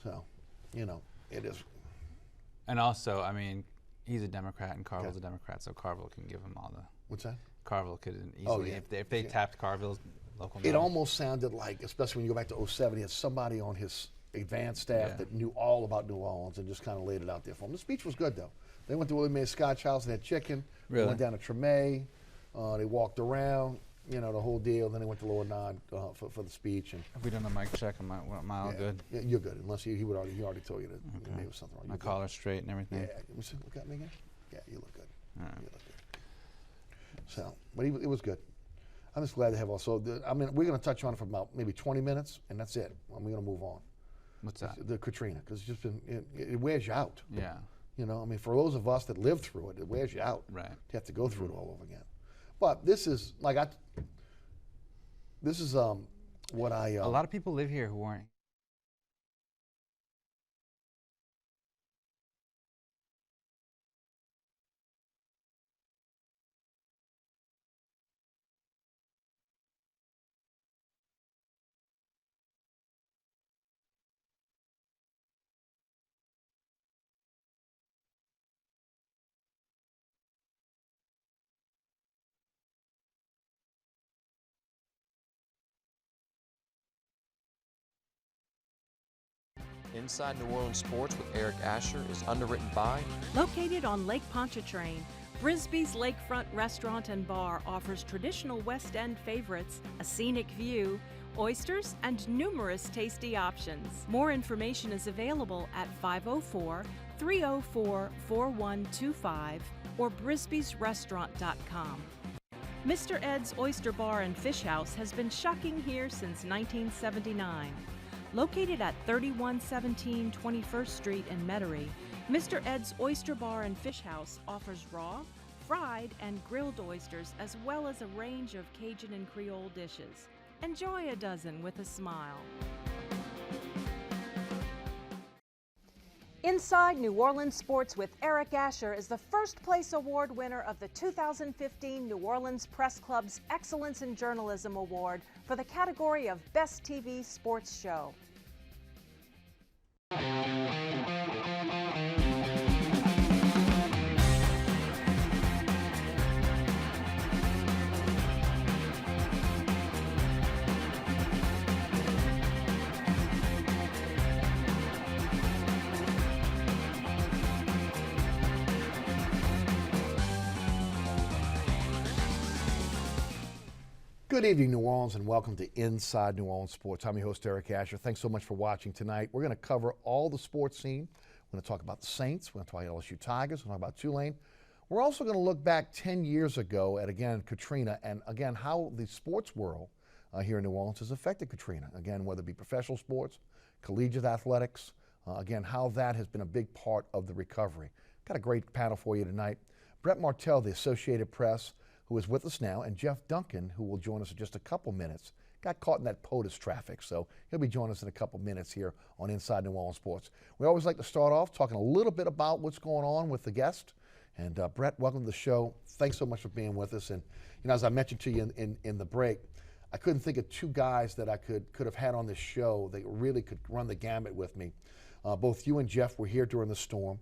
So, you know, it is. And also, I mean, he's a Democrat and Carville's a Democrat, so Carville can give him all the. What's that? Carville could easily, if they tapped Carville's local. It almost sounded like, especially when you go back to 07, he had somebody on his advanced staff that knew all about New Orleans and just kind of laid it out there for him. The speech was good, though. They went to Willie Mae's Scotch House and had chicken. Really? They went down to Tremay. They walked around, you know, the whole deal. Then they went to Lower Nod for the speech. And if we done a mic check, am I all good? Yeah, you're good. Unless he already told you that maybe was something wrong. My collar's straight and everything. Yeah. Let me see. Look at me again. Yeah, you look good. All right. You look good. So, but it was good. I'm just glad to have also. I mean, we're going to touch on it for about maybe 20 minutes, and that's it. And we're going to move on. What's that? The Katrina, because it's just been it wears you out. Yeah. You know, I mean, for those of us that lived through it, it wears you out. Right. You have to go through it all over again. But this is like what I. A lot of people live here who weren't. Inside New Orleans Sports with Eric Asher is underwritten by. Located on Lake Pontchartrain, Brisbee's Lakefront Restaurant and Bar offers traditional West End favorites, a scenic view, oysters, and numerous tasty options. More information is available at 504-304-4125 or brisbeesrestaurant.com. Mr. Ed's Oyster Bar and Fish House has been shucking here since 1979. Located at 3117 21st Street in Metairie, Mr. Ed's Oyster Bar and Fish House offers raw, fried, and grilled oysters as well as a range of Cajun and Creole dishes. Enjoy a dozen with a smile. Inside New Orleans Sports with Eric Asher is the first place award winner of the 2015 New Orleans Press Club's Excellence in Journalism Award for the category of Best TV Sports Show. Good evening, New Orleans, and welcome to Inside New Orleans Sports. I'm your host, Eric Asher. Thanks so much for watching tonight. We're going to cover all the sports scene. We're going to talk about the Saints. We're going to talk about LSU Tigers. We're going to talk about Tulane. We're also going to look back 10 years ago at, again, Katrina, and again, how the sports world here in New Orleans has affected Katrina. Again, whether it be professional sports, collegiate athletics, again, how that has been a big part of the recovery. Got a great panel for you tonight. Brett Martel, the Associated Press, who is with us now, and Jeff Duncan, who will join us in just a couple minutes. Got caught in that POTUS traffic, so he'll be joining us in a couple minutes here on Inside New Orleans Sports. We always like to start off talking a little bit about what's going on with the guest. And Brett, welcome to the show. Thanks so much for being with us. And you know, as I mentioned to you in the break, I couldn't think of two guys that I could have had on this show that really could run the gamut with me. Both you and Jeff were here during the storm.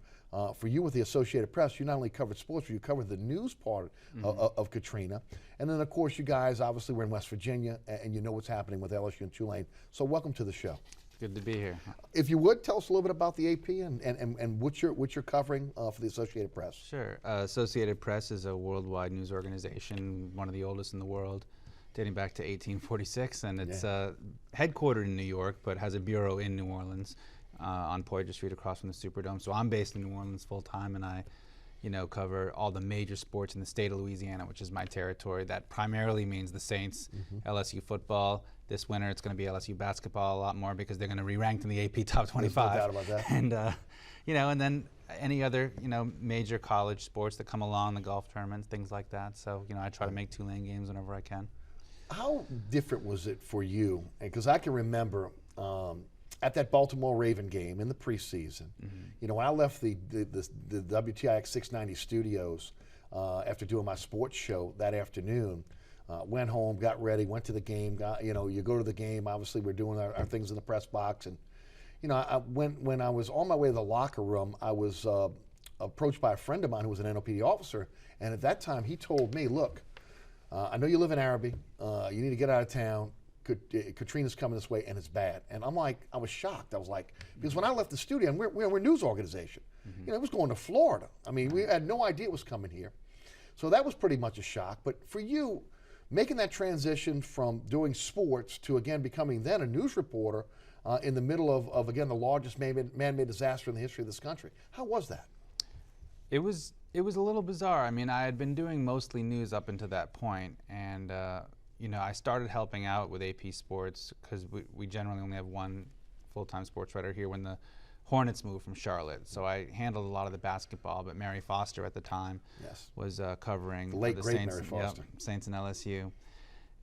For you with the Associated Press, you not only covered sports, but you covered the news part of Katrina. And then, of course, you guys obviously were in West Virginia, and you know what's happening with LSU and Tulane. So welcome to the show. Good to be here. If you would, tell us a little bit about the AP and what you're covering for the Associated Press. Sure. Associated Press is a worldwide news organization, one of the oldest in the world, dating back to 1846. And it's headquartered in New York, but has a bureau in New Orleans. On Poydras Street across from the Superdome. So I'm based in New Orleans full time, and I, cover all the major sports in the state of Louisiana, which is my territory. That primarily means the Saints, LSU football. This winter it's going to be LSU basketball a lot more because they're going to be ranked in the AP Top 25. There's no doubt about that. And and then any other major college sports that come along, the golf tournaments, things like that. So I try to make Tulane games whenever I can. How different was it for you? Because I can remember. At that Baltimore Raven game in the preseason, when I left the WTIX 690 studios after doing my sports show that afternoon, went home, got ready, went to the game. You go to the game. Obviously, we're doing our things in the press box, and you know, when I was on my way to the locker room, I was approached by a friend of mine who was an NOPD officer, and at that time he told me, look, I know you live in Arabi, you need to get out of town. Katrina's coming this way and it's bad. And I'm like, I was shocked. I was like, because when I left the studio, and we're a news organization, you know, it was going to Florida. I mean, we had no idea it was coming here. So that was pretty much a shock. But for you, making that transition from doing sports to, again, becoming then a news reporter in the middle of again, the largest man-made disaster in the history of this country, how was that? It was a little bizarre. I mean, I had been doing mostly news up until that point, and you know, I started helping out with AP Sports because we generally only have one full-time sports writer here when the Hornets moved from Charlotte. So I handled a lot of the basketball, but Mary Foster at the time was covering the late great Saints, Mary Foster. Saints and LSU.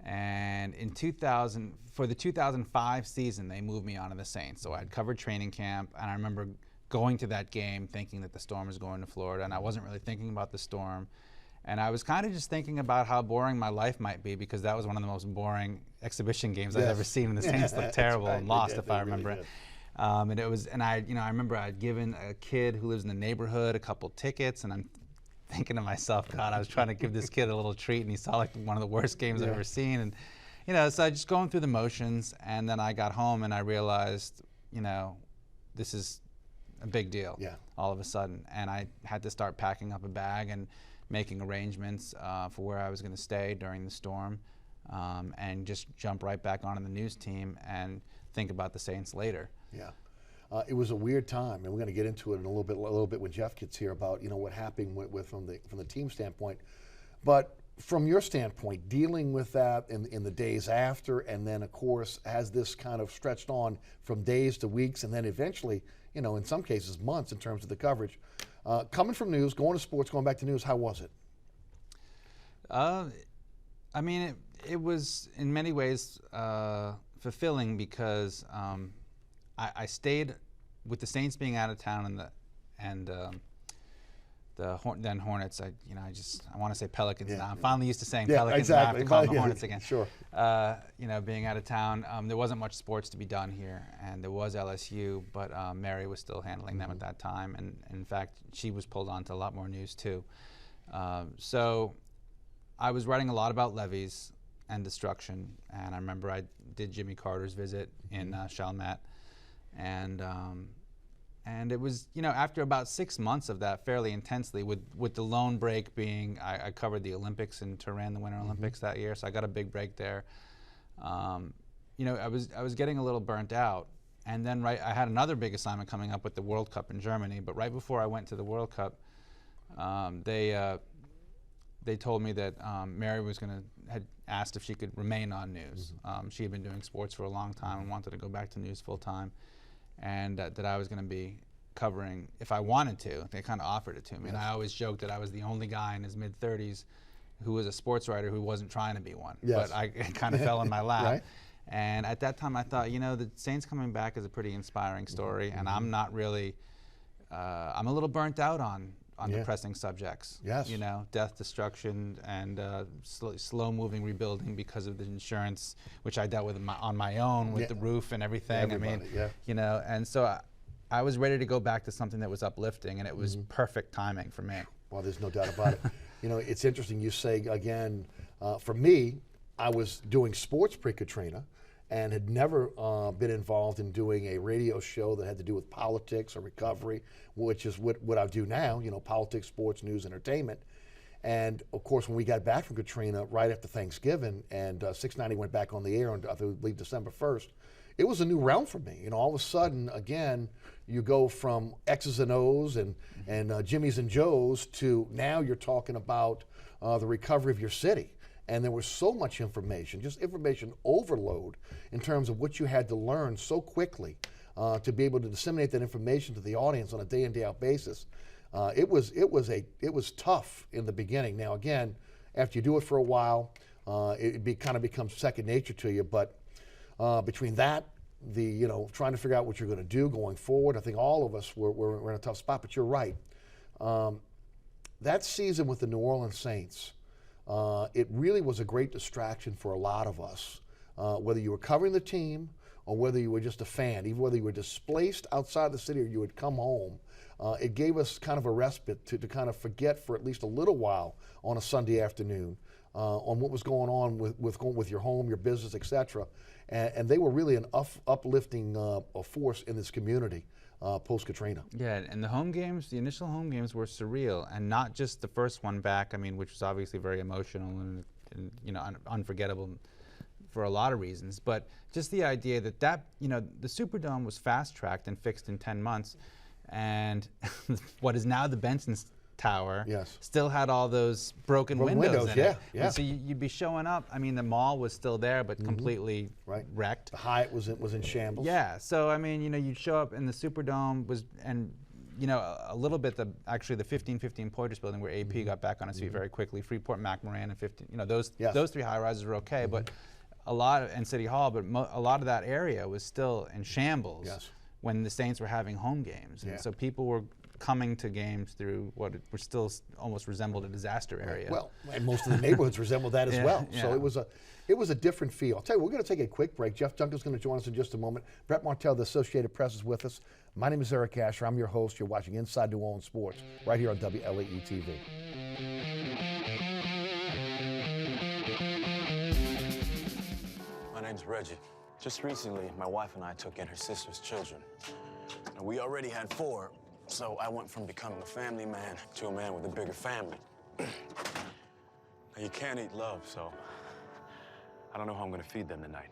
And in 2000, for the 2005 season, they moved me on to the Saints. So I'd covered training camp, and I remember going to that game thinking that the Storm was going to Florida, and I wasn't really thinking about the Storm. And I was kind of just thinking about how boring my life might be, because that was one of the most boring exhibition games I've ever seen, and the Saints looked terrible and lost, if I remember it. And it was, and I remember I'd given a kid who lives in the neighborhood a couple tickets, and I'm thinking to myself, God, I was trying to give this kid a little treat, and he saw like one of the worst games I've ever seen. And you know, so I just going through the motions, and then I got home and I realized, you know, this is a big deal all of a sudden, and I had to start packing up a bag and making arrangements for where I was going to stay during the storm, and just jump right back onto the news team and think about the Saints later. Yeah, it was a weird time, and we're going to get into it in a little bit when Jeff gets here about, you know, what happened from the team standpoint. But from your standpoint, dealing with that in the days after, and then of course has this kind of stretched on from days to weeks, and then eventually, you know, in some cases months in terms of the coverage. Coming from news, going to sports, going back to news, how was it? I mean, it was in many ways fulfilling, because I stayed with the Saints being out of town, and the then Hornets. I want to say Pelicans now. I'm finally used to saying Pelicans. Exactly. Now I have to call them Hornets again. Sure. You know, being out of town, there wasn't much sports to be done here, and there was LSU, but Mary was still handling them at that time, and in fact, she was pulled onto a lot more news too. So I was writing a lot about levees and destruction, and I remember I did Jimmy Carter's visit in Chalmette, and it was, you know, after about 6 months of that fairly intensely, with the lone break being, I covered the Olympics in Turin, the Winter Olympics that year, so I got a big break there. You know, I was getting a little burnt out, and then I had another big assignment coming up with the World Cup in Germany. But right before I went to the World Cup, they told me that Mary had asked if she could remain on news. She had been doing sports for a long time and wanted to go back to news full time, and that I was going to be covering if I wanted to. They kind of offered it to me, and I always joked that I was the only guy in his mid-30s who was a sports writer who wasn't trying to be one. But it kind of fell in my lap. Right. And at that time I thought, you know, the Saints coming back is a pretty inspiring story, and I'm not really, I'm a little burnt out on depressing subjects. Yes. You know, death, destruction, and slow-moving rebuilding because of the insurance, which I dealt with on my own with the roof and everything. Everybody, you know, and so I was ready to go back to something that was uplifting, and it was perfect timing for me. Well, there's no doubt about it. You know, it's interesting you say, again, for me, I was doing sports pre-Katrina and had never been involved in doing a radio show that had to do with politics or recovery, which is what I do now, you know, politics, sports, news, entertainment. And of course, when we got back from Katrina right after Thanksgiving, and 690 went back on the air on, I believe, December 1st, it was a new realm for me. You know, all of a sudden, again, you go from X's and O's and Jimmy's and Joe's to now you're talking about the recovery of your city. And there was so much information, just information overload in terms of what you had to learn so quickly to be able to disseminate that information to the audience on a day in, day out basis. It was tough in the beginning. Now again, after you do it for a while, it kind of becomes second nature to you. But between that, trying to figure out what you're going to do going forward, I think all of us were in a tough spot. But you're right. That season with the New Orleans Saints, it really was a great distraction for a lot of us, whether you were covering the team or whether you were just a fan, even whether you were displaced outside the city or you had come home, it gave us kind of a respite to kind of forget for at least a little while on a Sunday afternoon on what was going on with your home, your business, etc. And they were really an uplifting force in this community post-Katrina. Yeah, and the home games, the initial home games were surreal, and not just the first one back, I mean, which was obviously very emotional and you know, unforgettable for a lot of reasons, but just the idea that you know, the Superdome was fast-tracked and fixed in 10 months, and what is now the Benson Tower still had all those broken windows in it. Yeah. And so you'd be showing up, I mean, the mall was still there, but completely wrecked. The Hyatt was in shambles. Yeah, so I mean, you know, you'd show up and the Superdome was, and you know, a little bit, actually the 1515 Poitras building where AP got back on its feet very quickly, Freeport, McMoran, and 15, you know, those three high-rises were okay, but a lot, and City Hall, but a lot of that area was still in shambles when the Saints were having home games. And so people were coming to games through what were still almost resembled a disaster area. Well, and most of the neighborhoods resembled that as well. So it was a different feel. I'll tell you, we're going to take a quick break. Jeff Duncan's going to join us in just a moment. Brett Martel, the Associated Press, is with us. My name is Eric Asher. I'm your host. You're watching Inside New Orleans Sports right here on WLAE-TV. My name's Reggie. Just recently, my wife and I took in her sister's children. Now, we already had 4, so I went from becoming a family man to a man with a bigger family. Now, you can't eat love, so I don't know how I'm gonna feed them tonight.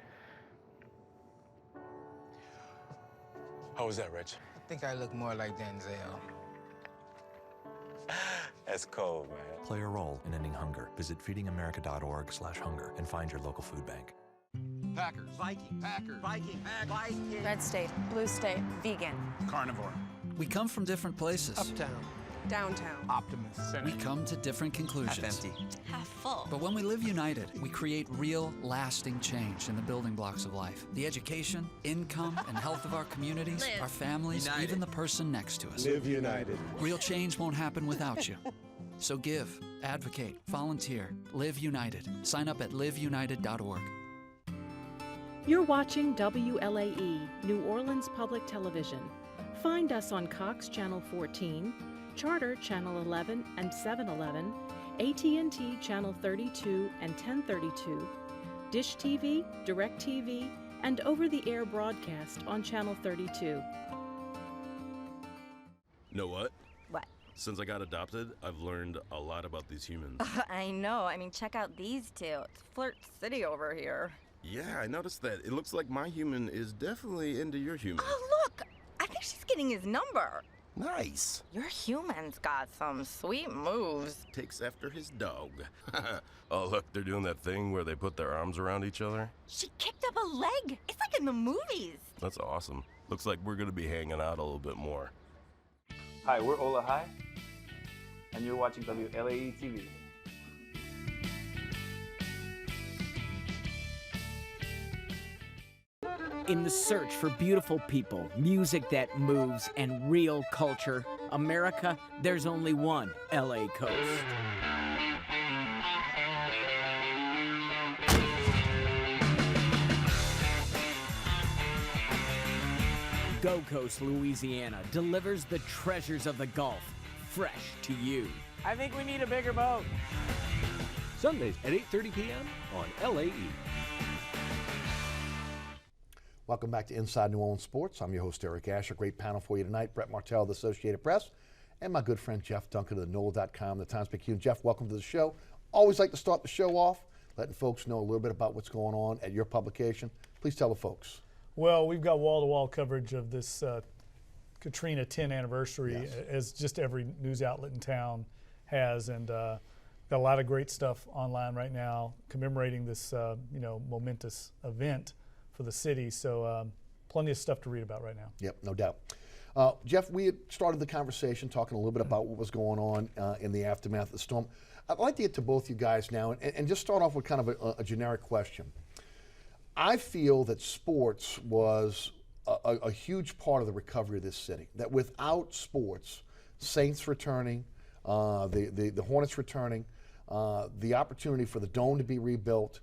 How was that, Rich? I think I look more like Denzel. That's cold, man. Play a role in ending hunger. Visit feedingamerica.org/hunger and find your local food bank. Packers. Viking. Packers. Viking. Viking. Red state, blue state, vegan. Carnivore. We come from different places. Uptown. Downtown. Optimist. We come to different conclusions. Half empty. Half full. But when we live united, we create real, lasting change in the building blocks of life. The education, income, and health of our communities, our families, even the person next to us. Live united. Real change won't happen without you. So give, advocate, volunteer, live united. Sign up at liveunited.org. You're watching WLAE, New Orleans Public Television. Find us on Cox Channel 14, Charter Channel 11 and 711, AT&T Channel 32 and 1032, Dish TV, Direct TV, and over-the-air broadcast on Channel 32. Know what? What? Since I got adopted, I've learned a lot about these humans. I know. I mean, check out these two. It's Flirt City over here. Yeah, I noticed that. It looks like my human is definitely into your human. Oh, look! I think she's getting his number. Nice. Your human's got some sweet moves. Takes after his dog. Oh, look, they're doing that thing where they put their arms around each other. She kicked up a leg. It's like in the movies. That's awesome. Looks like we're going to be hanging out a little bit more. Hi, we're Ola High, and you're watching WLAE-TV. In the search for beautiful people, music that moves, and real culture, America, there's only one LA Coast. Go Coast, Louisiana delivers the treasures of the Gulf, fresh to you. I think we need a bigger boat. Sundays at 8:30 p.m. on LAE. Welcome back to Inside New Orleans Sports. I'm your host, Eric Asher. Great panel for you tonight. Brett Martel of the Associated Press, and my good friend Jeff Duncan of the NOLA.com, the Times-Picayune. Jeff, welcome to the show. Always like to start the show off, letting folks know a little bit about what's going on at your publication. Please tell the folks. Well, we've got wall-to-wall coverage of this Katrina 10 anniversary, as just every news outlet in town has, and got a lot of great stuff online right now commemorating this momentous event for the city. So plenty of stuff to read about right now. Yep, no doubt. Jeff, we had started the conversation talking a little bit about what was going on in the aftermath of the storm. I'd like to get to both you guys now and just start off with kind of a generic question. I feel that sports was a huge part of the recovery of this city, that without sports, Saints returning, the Hornets returning, the opportunity for the Dome to be rebuilt,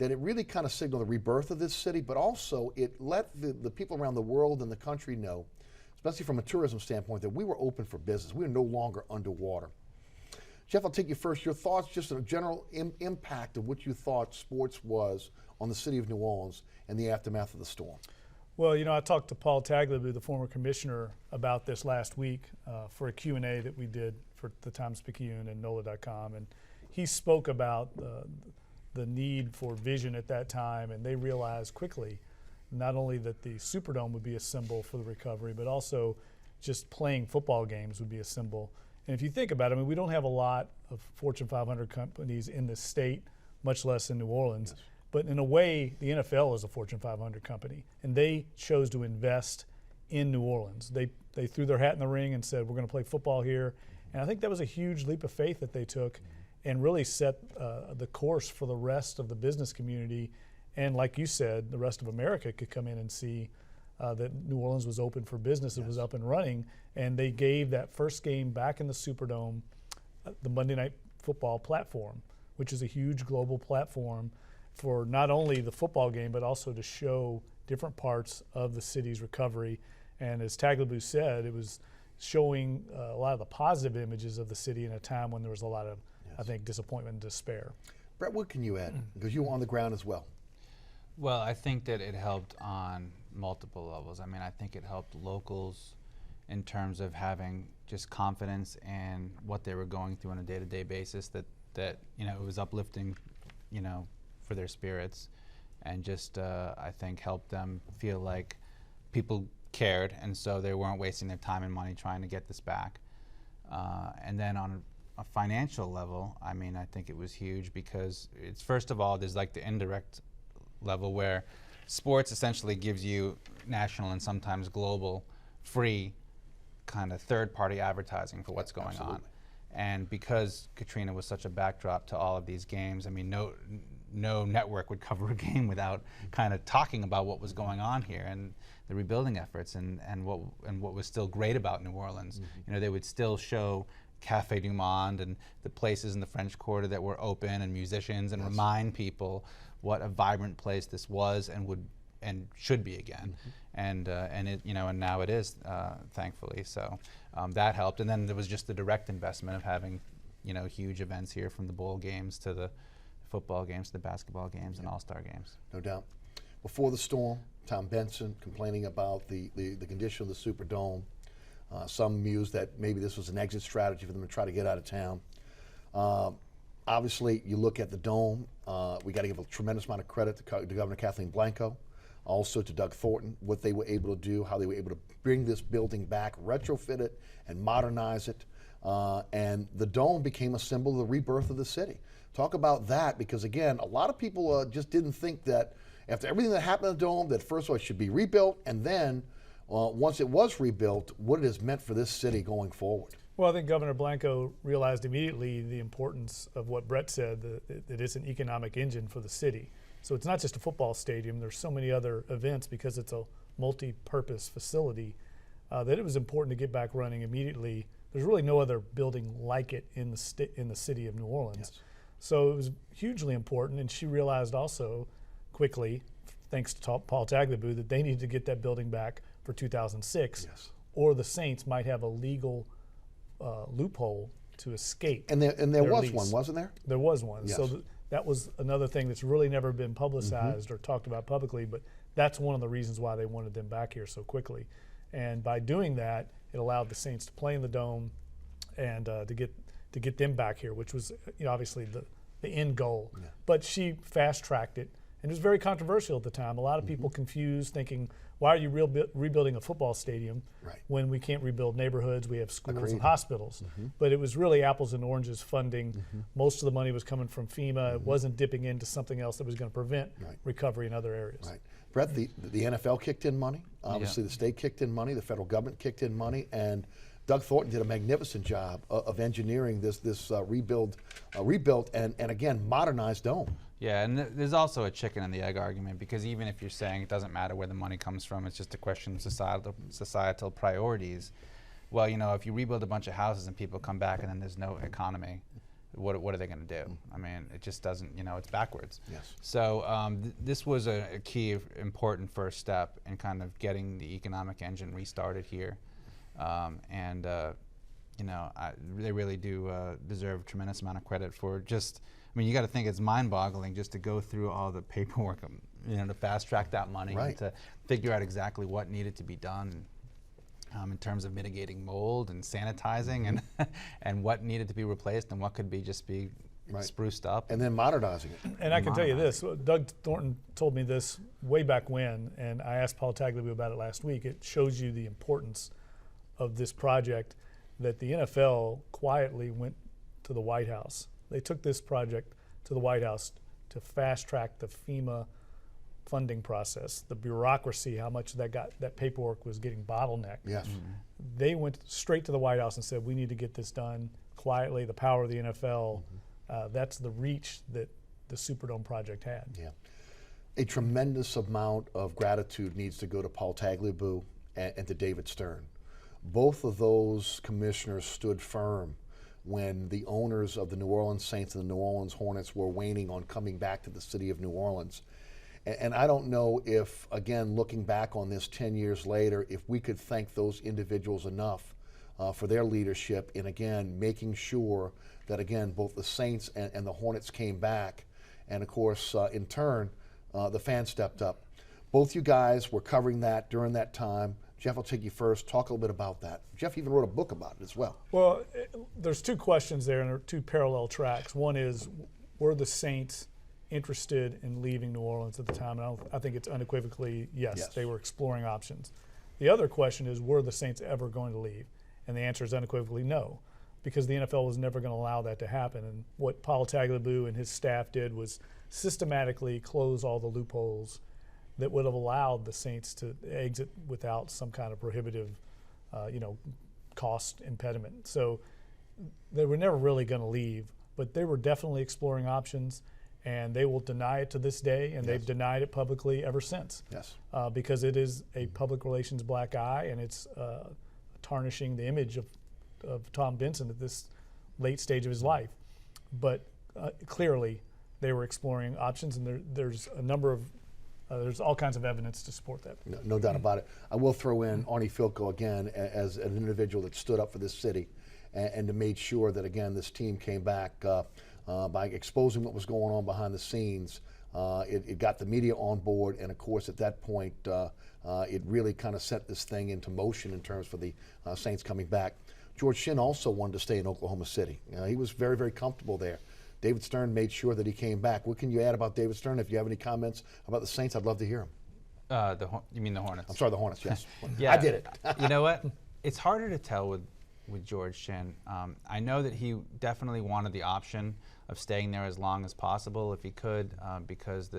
that it really kind of signaled the rebirth of this city, but also it let the people around the world and the country know, especially from a tourism standpoint, that we were open for business. We were no longer underwater. Jeff, I'll take you first. Your thoughts, just a general impact of what you thought sports was on the city of New Orleans in the aftermath of the storm. Well, I talked to Paul Tagliabue, the former commissioner, about this last week for a Q&A that we did for the Times-Picayune and NOLA.com, and he spoke about the need for vision at that time, and they realized quickly not only that the Superdome would be a symbol for the recovery, but also just playing football games would be a symbol. And if you think about it, we don't have a lot of Fortune 500 companies in this state, much less in New Orleans. Yes. But in a way, the NFL is a Fortune 500 company, and they chose to invest in New Orleans. They threw their hat in the ring and said, we're going to play football here. And I think that was a huge leap of faith that they took and really set the course for the rest of the business community. And like you said, the rest of America could come in and see that New Orleans was open for business. Yes. It was up and running. And they gave that first game back in the Superdome the Monday Night Football platform, which is a huge global platform for not only the football game, but also to show different parts of the city's recovery. And as Tagliabue said, it was showing a lot of the positive images of the city in a time when there was a lot of, yes, I think, disappointment and despair. Brett, what can you add? Because you were on the ground as well. Well, I think that it helped on multiple levels. I think it helped locals in terms of having just confidence in what they were going through on a day-to-day basis, that it was uplifting, for their spirits, and just I think helped them feel like people cared, and so they weren't wasting their time and money trying to get this back. And then on a financial level, I think it was huge because it's, first of all, there's like the indirect level where sports essentially gives you national and sometimes global free kind of third-party advertising for what's going on. And because Katrina was such a backdrop to all of these games, no network would cover a game without kind of talking about what was going on here and the rebuilding efforts and what was still great about New Orleans. Mm-hmm. They would still show Café du Monde and the places in the French Quarter that were open and musicians, and yes, remind people what a vibrant place this was and should be again. Mm-hmm. And now it is, thankfully. So that helped. And then there was just the direct investment of having huge events here, from the bowl games to the football games to the basketball games, and all-star games. No doubt. Before the storm, Tom Benson complaining about the condition of the Superdome. Some mused that maybe this was an exit strategy for them to try to get out of town. Obviously, you look at the Dome, we got to give a tremendous amount of credit to Governor Kathleen Blanco, also to Doug Thornton, what they were able to do, how they were able to bring this building back, retrofit it, and modernize it. And the Dome became a symbol of the rebirth of the city. Talk about that, because again, a lot of people just didn't think that after everything that happened in the Dome, that first of all it should be rebuilt, and then once it was rebuilt, what it has meant for this city going forward. Well, I think Governor Blanco realized immediately the importance of what Brett said, that it's an economic engine for the city. So it's not just a football stadium, there's so many other events because it's a multi-purpose facility that it was important to get back running immediately. There's really no other building like it in the city of New Orleans. Yes. So it was hugely important, and she realized also quickly, thanks to Paul Tagliabue, that they needed to get that building back for 2006, yes, or the Saints might have a legal loophole to escape. And there was lease. One, wasn't there? There was one. Yes. So that was another thing that's really never been publicized or talked about publicly, but that's one of the reasons why they wanted them back here so quickly. And by doing that, it allowed the Saints to play in the Dome and to get them back here, which was obviously the end goal. Yeah. But she fast-tracked it, and it was very controversial at the time. A lot of people confused, thinking, why are you rebuilding a football stadium when we can't rebuild neighborhoods, we have schools and hospitals? But it was really apples and oranges funding. Most of the money was coming from FEMA. It wasn't dipping into something else that was going to prevent recovery in other areas. Right. Brett, the NFL kicked in money. Obviously, the state kicked in money. The federal government kicked in money. And Doug Thornton did a magnificent job of engineering this rebuilt and again, modernized Dome. Yeah, and there's also a chicken and the egg argument, because even if you're saying it doesn't matter where the money comes from, it's just a question of societal priorities. Well, if you rebuild a bunch of houses and people come back and then there's no economy, what are they going to do? I mean, it just doesn't, it's backwards. Yes. So this was a key, important first step in kind of getting the economic engine restarted here. They really do deserve a tremendous amount of credit for just, you got to think it's mind-boggling just to go through all the paperwork, to fast-track that money, Right. and to figure out exactly what needed to be done in terms of mitigating mold and sanitizing and what needed to be replaced and what could be Right. spruced up. And then modernizing it. And I can tell you this, Doug Thornton told me this way back when, and I asked Paul Tagliabue about it last week. It shows you the importance of this project, that the NFL quietly went to the White House. They took this project to the White House to fast track the FEMA funding process, the bureaucracy, how much that paperwork was getting bottlenecked. Yes. They went straight to the White House and said, we need to get this done quietly, the power of the NFL. That's the reach that the Superdome project had. Yeah. A tremendous amount of gratitude needs to go to Paul Tagliabue and to David Stern. Both of those commissioners stood firm when the owners of the New Orleans Saints and the New Orleans Hornets were waning on coming back to the city of New Orleans. And I don't know if, again, looking back on this 10 years later, if we could thank those individuals enough for their leadership in, again, making sure that, again, both the Saints and the Hornets came back. And, of course, in turn, the fans stepped up. Both you guys were covering that during that time. Jeff, I'll take you first. Talk a little bit about that. Jeff even wrote a book about it as well. Well, there's two questions there, and there are two parallel tracks. One is, were the Saints interested in leaving New Orleans at the time? And I think it's unequivocally yes, they were exploring options. The other question is, were the Saints ever going to leave? And the answer is unequivocally no, because the NFL was never going to allow that to happen. And what Paul Tagliabue and his staff did was systematically close all the loopholes that would have allowed the Saints to exit without some kind of prohibitive, cost impediment. So they were never really going to leave, but they were definitely exploring options. And they will deny it to this day, and they've denied it publicly ever since. Yes. Because it is a public relations black eye, and it's tarnishing the image of Tom Benson at this late stage of his life. But clearly, they were exploring options, and there's a number of there's all kinds of evidence to support that. No doubt about it. I will throw in Arnie Filko again as an individual that stood up for this city and made sure that, again, this team came back by exposing what was going on behind the scenes. It got the media on board, and of course at that point it really kind of set this thing into motion in terms for the Saints coming back. George Shinn also wanted to stay in Oklahoma City. He was very, very comfortable there. David Stern made sure that he came back. What can you add about David Stern? If you have any comments about the Saints, I'd love to hear them. You mean the Hornets? I'm sorry, the Hornets, yes. Yeah, I did it. You know what? It's harder to tell with George Shinn. I know that he definitely wanted the option of staying there as long as possible if he could, because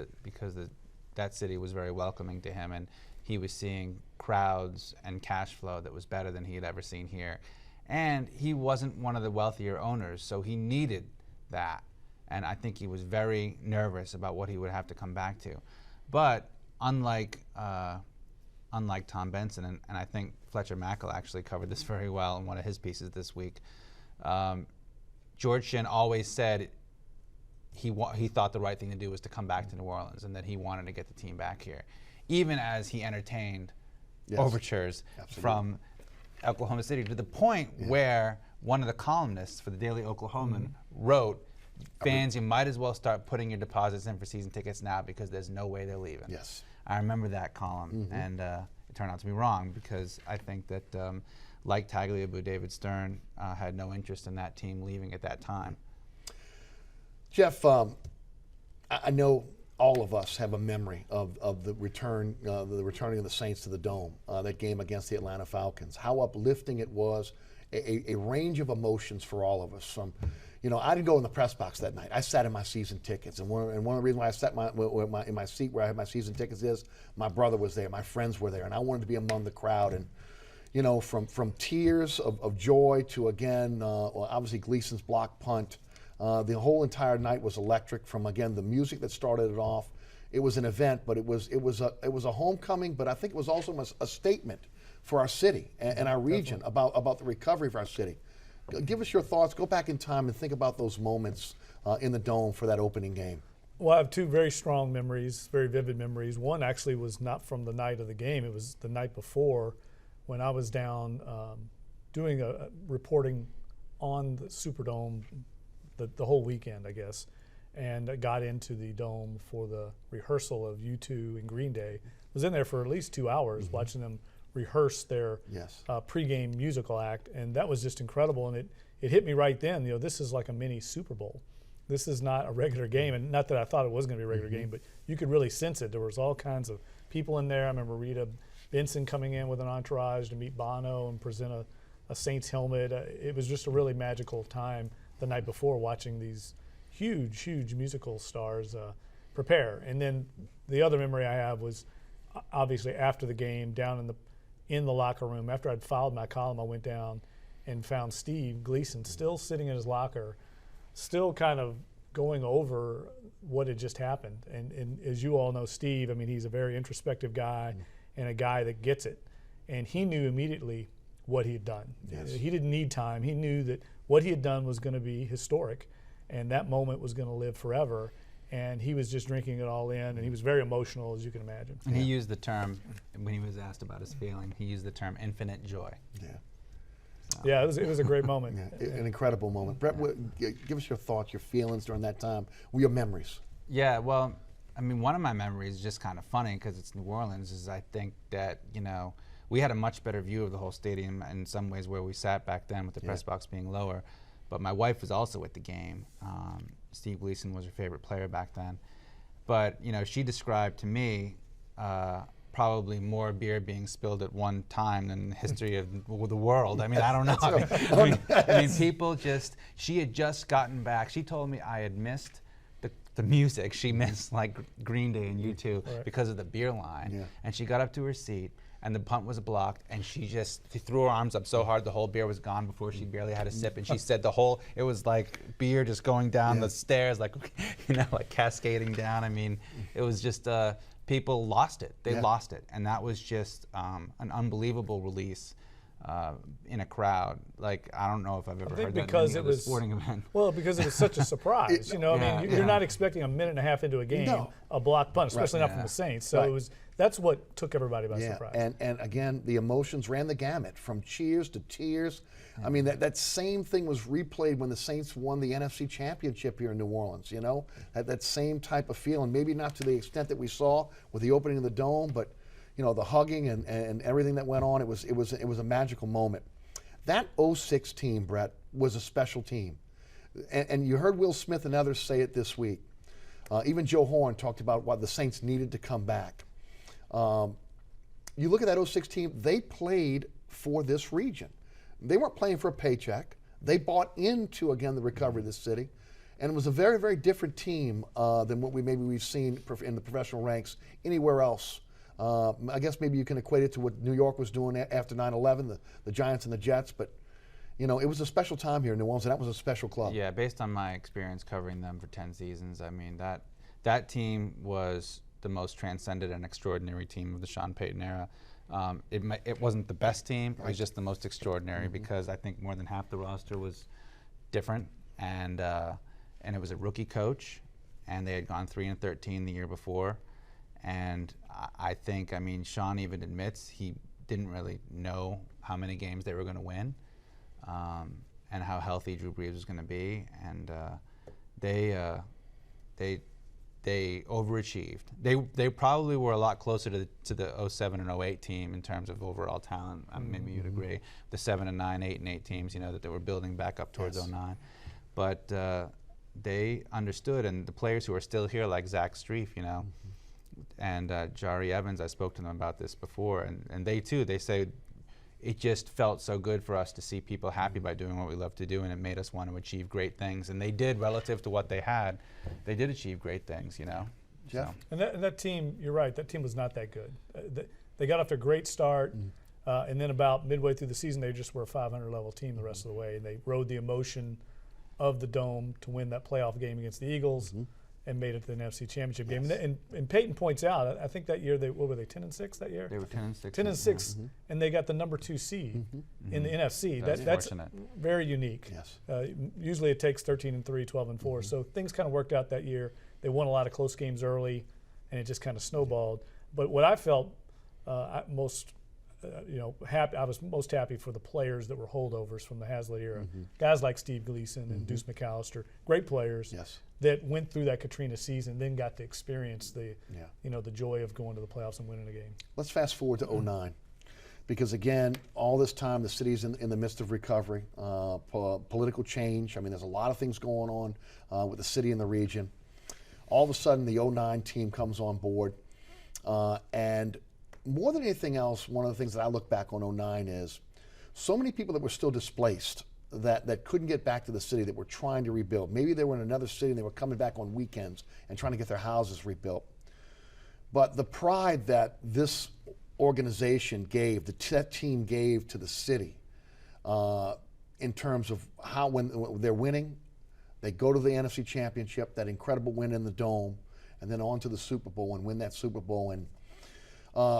that city was very welcoming to him, and he was seeing crowds and cash flow that was better than he had ever seen here. And he wasn't one of the wealthier owners, so he needed that. And I think he was very nervous about what he would have to come back to. But unlike Tom Benson, and I think Fletcher Mackel actually covered this very well in one of his pieces this week, George Shinn always said he thought the right thing to do was to come back to New Orleans, and that he wanted to get the team back here, even as he entertained overtures from Oklahoma City, to the point where one of the columnists for the Daily Oklahoman wrote, fans, you might as well start putting your deposits in for season tickets now, because there's no way they're leaving. Yes. I remember that column, and it turned out to be wrong, because I think that, like Tagliabue, David Stern had no interest in that team leaving at that time. Jeff, I know all of us have a memory of the returning of the Saints to the Dome, that game against the Atlanta Falcons. How uplifting it was, a range of emotions for all of us. From, I didn't go in the press box that night. I sat in my season tickets, and one of the reasons why I sat in my seat where I had my season tickets is my brother was there, my friends were there, and I wanted to be among the crowd. And from tears of joy to, again, obviously Gleason's block punt. The whole entire night was electric. From, again, the music that started it off. It was an event, but it was a homecoming. But I think it was also a statement for our city and our region about the recovery of our city. Give us your thoughts. Go back in time and think about those moments in the Dome for that opening game. Well, I have two very strong memories, very vivid memories. One actually was not from the night of the game. It was the night before when I was down doing a reporting on the Superdome the whole weekend, I guess, and I got into the Dome for the rehearsal of U2 and Green Day. I was in there for at least 2 hours watching them rehearse their pregame musical act, and that was just incredible. And it hit me right then. This is like a mini Super Bowl. This is not a regular game, and not that I thought it was going to be a regular game, but you could really sense it. There was all kinds of people in there. I remember Rita Benson coming in with an entourage to meet Bono and present a Saints helmet. It was just a really magical time the night before, watching these huge musical stars prepare. And then the other memory I have was obviously after the game, down in the locker room. After I'd filed my column, I went down and found Steve Gleason still sitting in his locker, still kind of going over what had just happened. And as you all know, Steve, I mean, he's a very introspective guy and a guy that gets it. And he knew immediately what he had done. Yes. He didn't need time. He knew that what he had done was going to be historic, and that moment was going to live forever. And he was just drinking it all in, and he was very emotional, as you can imagine. And he used the term, when he was asked about his feeling, he used the term infinite joy. Yeah. So. Yeah, it was a great moment. An incredible moment. Brett, give us your thoughts, your feelings during that time, your memories. Yeah, well, I mean, one of my memories is just kind of funny because it's New Orleans, is I think that, we had a much better view of the whole stadium in some ways where we sat back then with the press box being lower. But my wife was also at the game. Steve Gleason was her favorite player back then. But, she described to me probably more beer being spilled at one time than the history of the world. I mean, I don't know. I mean, people she had just gotten back. She told me I had missed the music. She missed like Green Day and U2 because of the beer line. Yeah. And she got up to her seat, and the punt was blocked, and she threw her arms up so hard the whole beer was gone before she barely had a sip. And she said it was like beer just going down the stairs, like like cascading down. I mean, it was just people lost it. They lost it, and that was just an unbelievable release in a crowd. Like, I don't know if I've ever heard that in any other sporting event. Well, because it was such a surprise. You're not expecting a minute and a half into a game a block punt, especially not from the Saints. So that's what took everybody by surprise. And again, the emotions ran the gamut from cheers to tears. I mean, that same thing was replayed when the Saints won the NFC Championship here in New Orleans. That same type of feeling. Maybe not to the extent that we saw with the opening of the Dome, but the hugging and everything that went on, it was a magical moment. That 06 team, Brett, was a special team. And you heard Will Smith and others say it this week. Even Joe Horn talked about what the Saints needed to come back. You look at that 06 team, they played for this region. They weren't playing for a paycheck. They bought into, again, the recovery of this city. And it was a very, very different team than what we've seen in the professional ranks anywhere else. I guess maybe you can equate it to what New York was doing after 9/11, the Giants and the Jets, but it was a special time here in New Orleans, and that was a special club. Yeah, based on my experience covering them for 10 seasons, I mean, that team was the most transcendent and extraordinary team of the Sean Payton era. It wasn't the best team, it was just the most extraordinary because I think more than half the roster was different, and it was a rookie coach, and they had gone 3-13 the year before. And I think, Sean even admits he didn't really know how many games they were going to win and how healthy Drew Brees was going to be. And they overachieved. They probably were a lot closer to the 07 and 08 team in terms of overall talent. Maybe you'd agree. The 7 and 9, 8 and 8 teams, that they were building back up towards 09. But they understood, and the players who are still here, like Zach Streif, and Jari Evans, I spoke to them about this before, and they say it just felt so good for us to see people happy by doing what we love to do, and it made us want to achieve great things. And they did, relative to what they had, they did achieve great things, Jeff? So. And that team, you're right, that team was not that good. They got off to a great start, and then about midway through the season, they just were a 500 level team the rest of the way, and they rode the emotion of the Dome to win that playoff game against the Eagles. and made it to the NFC Championship game. And Peyton points out, I think that year what were they, 10-6 that year? They were 10-6. 10-6, and they got the number 2 seed in the NFC. That's very unique. Yes. Usually it takes 13-3, 12-4. So things kind of worked out that year. They won a lot of close games early, and it just kind of snowballed. But what I felt most happy. I was most happy for the players that were holdovers from the Hazlitt era. Guys like Steve Gleason and Deuce McAllister, great players that went through that Katrina season, then got to experience the the joy of going to the playoffs and winning a game. Let's fast forward to 09. Because again, all this time the city's in the midst of recovery, political change. I mean, there's a lot of things going on with the city and the region. All of a sudden, the 09 team comes on board, and more than anything else, one of the things that I look back on 09 is so many people that were still displaced that couldn't get back to the city, that were trying to rebuild. Maybe they were in another city and they were coming back on weekends and trying to get their houses rebuilt. But the pride that this organization gave, that team gave to the city in terms of how when they're winning, they go to the NFC Championship, that incredible win in the Dome, and then on to the Super Bowl and win that Super Bowl. And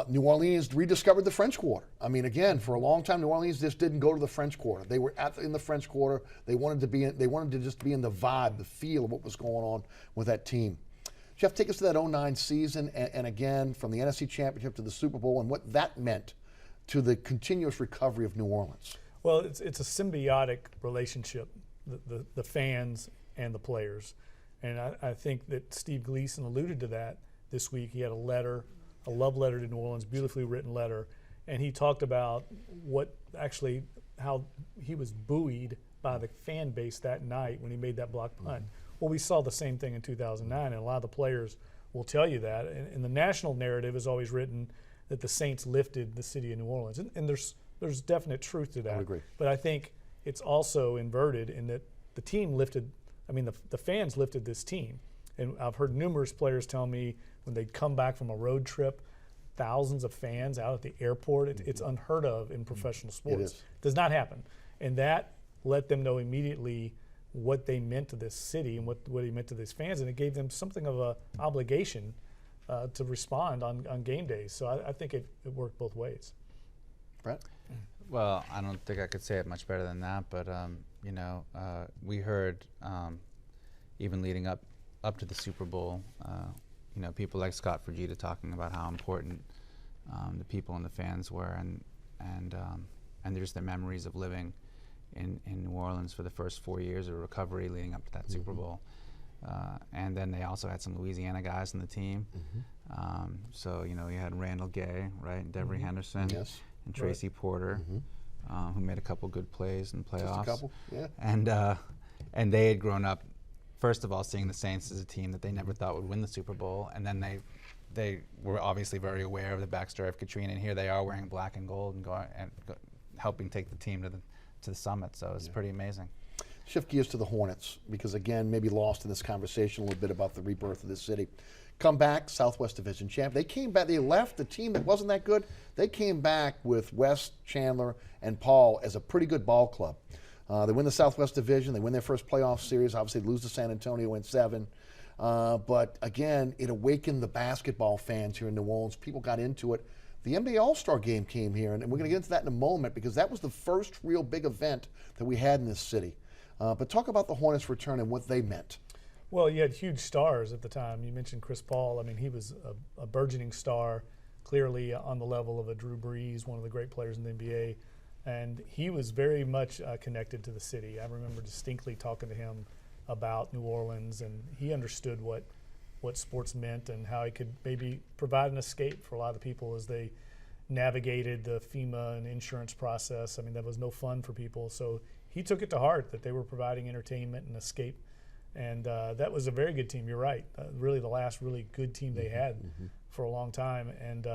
New Orleans rediscovered the French Quarter. I mean, again, for a long time, New Orleans just didn't go to the French Quarter. They were in the French Quarter. They wanted to just be in the vibe, the feel of what was going on with that team. Jeff, take us to that 09 season, and again, from the NFC Championship to the Super Bowl, and what that meant to the continuous recovery of New Orleans. Well, it's a symbiotic relationship, the fans and the players. And I think that Steve Gleason alluded to that this week. He had a love letter to New Orleans, beautifully written letter, and he talked about how he was buoyed by the fan base that night when he made that block punt. Well, we saw the same thing in 2009, and a lot of the players will tell you that. And the national narrative is always written that the Saints lifted the city of New Orleans, and there's definite truth to that. I would agree. But I think it's also inverted in that the team lifted. I mean, the fans lifted this team, and I've heard numerous players tell me when they'd come back from a road trip, thousands of fans out at the airport. It's unheard of in professional sports. It is. Does not happen, and that let them know immediately what they meant to this city and what he meant to these fans, and it gave them something of an obligation to respond on game days. So I think it worked both ways. Brett? Well, I don't think I could say it much better than that, but we heard even leading up to the Super Bowl, people like Scott Fujita talking about how important the people and the fans were, and just their memories of living in New Orleans for the first 4 years of recovery leading up to that Super Bowl. And then they also had some Louisiana guys on the team. So, you had Randall Gay, right, Devery Henderson, and Tracy Porter, who made a couple good plays in the playoffs. Just a couple, yeah. And they had grown up, first of all, seeing the Saints as a team that they never thought would win the Super Bowl, and then they were obviously very aware of the backstory of Katrina, and here they are wearing black and gold and helping take the team to the summit. So it's pretty amazing. Shift gears to the Hornets, because again, maybe lost in this conversation a little bit about the rebirth of this city. Come back, Southwest Division champ. They came back. They left the team that wasn't that good. They came back with West, Chandler, and Paul as a pretty good ball club. They win the Southwest Division. They win their first playoff series. Obviously, they lose to San Antonio in 7. But again, it awakened the basketball fans here in New Orleans. People got into it. The NBA All-Star Game came here, and we're going to get into that in a moment, because that was the first real big event that we had in this city. But talk about the Hornets' return and what they meant. Well, you had huge stars at the time. You mentioned Chris Paul. I mean, he was a burgeoning star, clearly on the level of a Drew Brees, one of the great players in the NBA. And he was very much connected to the city. I remember distinctly talking to him about New Orleans, and he understood what sports meant and how he could maybe provide an escape for a lot of the people as they navigated the FEMA and insurance process. I mean, that was no fun for people. So he took it to heart that they were providing entertainment and escape. And that was a very good team. You're right. Really the last really good team they had for a long time. And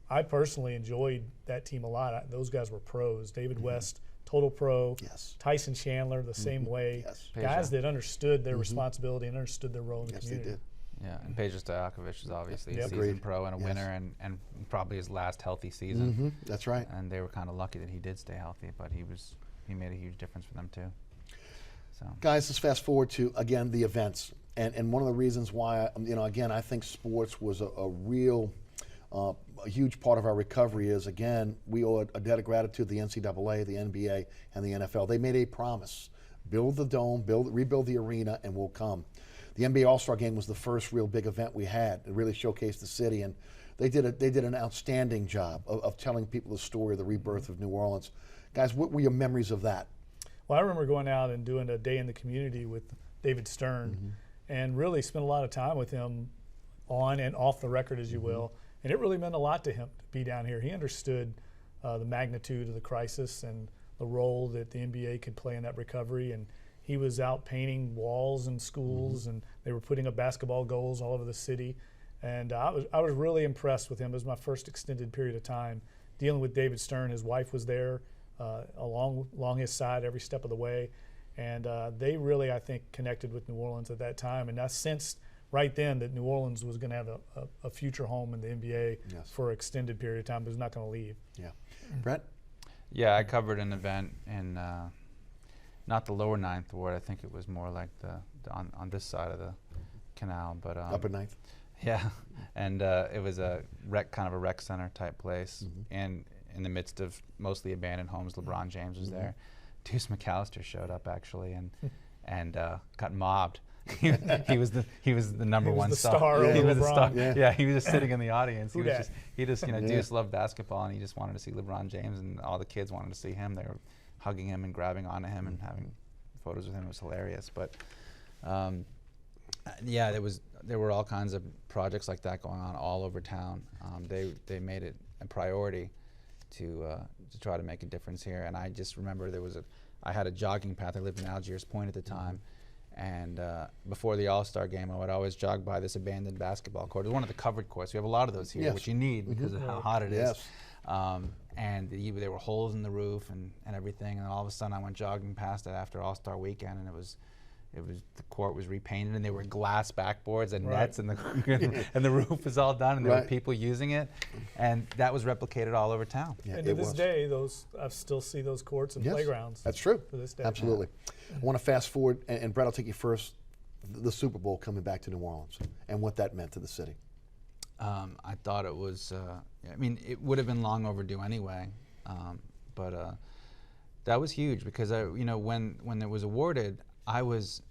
I personally enjoyed that team a lot. Those guys were pros. David West, total pro. Yes. Tyson Chandler, the same way. Yes. Guys that understood their responsibility and understood their role in the community. They did. Yeah, and Peja Stojakovic is obviously a seasoned Agreed. pro and a winner, and probably his last healthy season. That's right. And they were kind of lucky that he did stay healthy, but he made a huge difference for them too. So. Guys, let's fast forward to, again, the events. And one of the reasons why, again, I think sports was a real, a huge part of our recovery is, again, we owe a debt of gratitude to the NCAA, the NBA, and the NFL. They made a promise. Build the dome, rebuild the arena, and we'll come. The NBA All-Star Game was the first real big event we had. It really showcased the city, and they did an outstanding job of telling people the story of the rebirth of New Orleans. Guys, what were your memories of that? Well, I remember going out and doing a day in the community with David Stern, and really spent a lot of time with him on and off the record, as you will. And it really meant a lot to him to be down here. He understood the magnitude of the crisis and the role that the NBA could play in that recovery. And he was out painting walls in schools, and they were putting up basketball goals all over the city. And I was really impressed with him. It was my first extended period of time dealing with David Stern. His wife was there along his side every step of the way. And they really, I think, connected with New Orleans at that time. And I sensed right then that New Orleans was going to have a future home in the NBA for an extended period of time, but was not going to leave. Yeah. Brett? Yeah, I covered an event in not the lower Ninth Ward. I think it was more like on this side of the canal, but upper Ninth. Yeah, and it was a kind of a rec center type place, and in the midst of mostly abandoned homes. LeBron James was there. Deuce McAllister showed up actually, and got mobbed. he was the number one star. He was the star. Yeah. He was just sitting in the audience. Deuce loved basketball, and he just wanted to see LeBron James, and all the kids wanted to see him. They were hugging him and grabbing onto him and having photos with him. It was hilarious. But yeah, there were all kinds of projects like that going on all over town. They made it a priority to try to make a difference here. And I just remember I had a jogging path. I lived in Algiers Point at the time. And before the All-Star game, I would always jog by this abandoned basketball court. It was one of the covered courts. We have a lot of those here, which you need because of how hot it is. And there were holes in the roof and everything. And all of a sudden, I went jogging past it after All-Star weekend, and the court was repainted, and there were glass backboards and nets, and the roof was all done, and there were people using it, and that was replicated all over town. Yeah, and to this day, I still see those courts and playgrounds. That's true. To this day. Absolutely. I want to fast forward, and Brett, I'll take you first. The Super Bowl coming back to New Orleans and what that meant to the city. I thought it was. It would have been long overdue anyway, but that was huge because when it was awarded, I was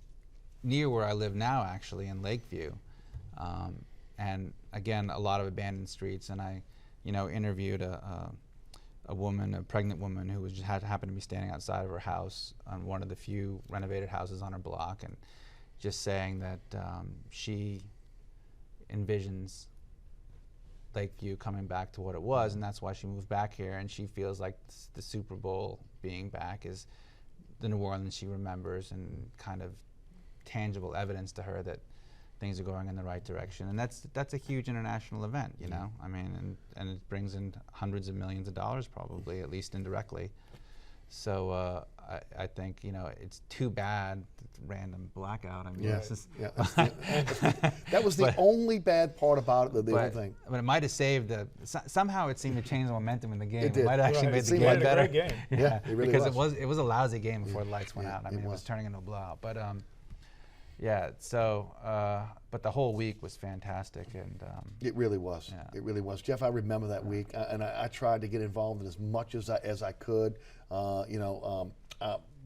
near where I live now, actually, in Lakeview, and again, a lot of abandoned streets. And I, interviewed a pregnant woman who happened to be standing outside of her house on one of the few renovated houses on her block, and just saying that she envisions Lakeview coming back to what it was, and that's why she moved back here. And she feels like the Super Bowl being back is the New Orleans she remembers, and kind of tangible evidence to her that things are going in the right direction. And that's a huge international event, I mean, and it brings in hundreds of millions of dollars probably, at least indirectly. So I think, it's too bad, random blackout. I mean, that was the only bad part about it, the whole thing. But it might have saved somehow it seemed to change the momentum in the game. It did. It might have actually made the game better. A great game. Yeah, it really because was. it was a lousy game before the lights went out. I mean, it was turning into a blowout. But but the whole week was fantastic, and it really was. Yeah. It really was. Jeff, I remember that week, and I tried to get involved in as much as I could.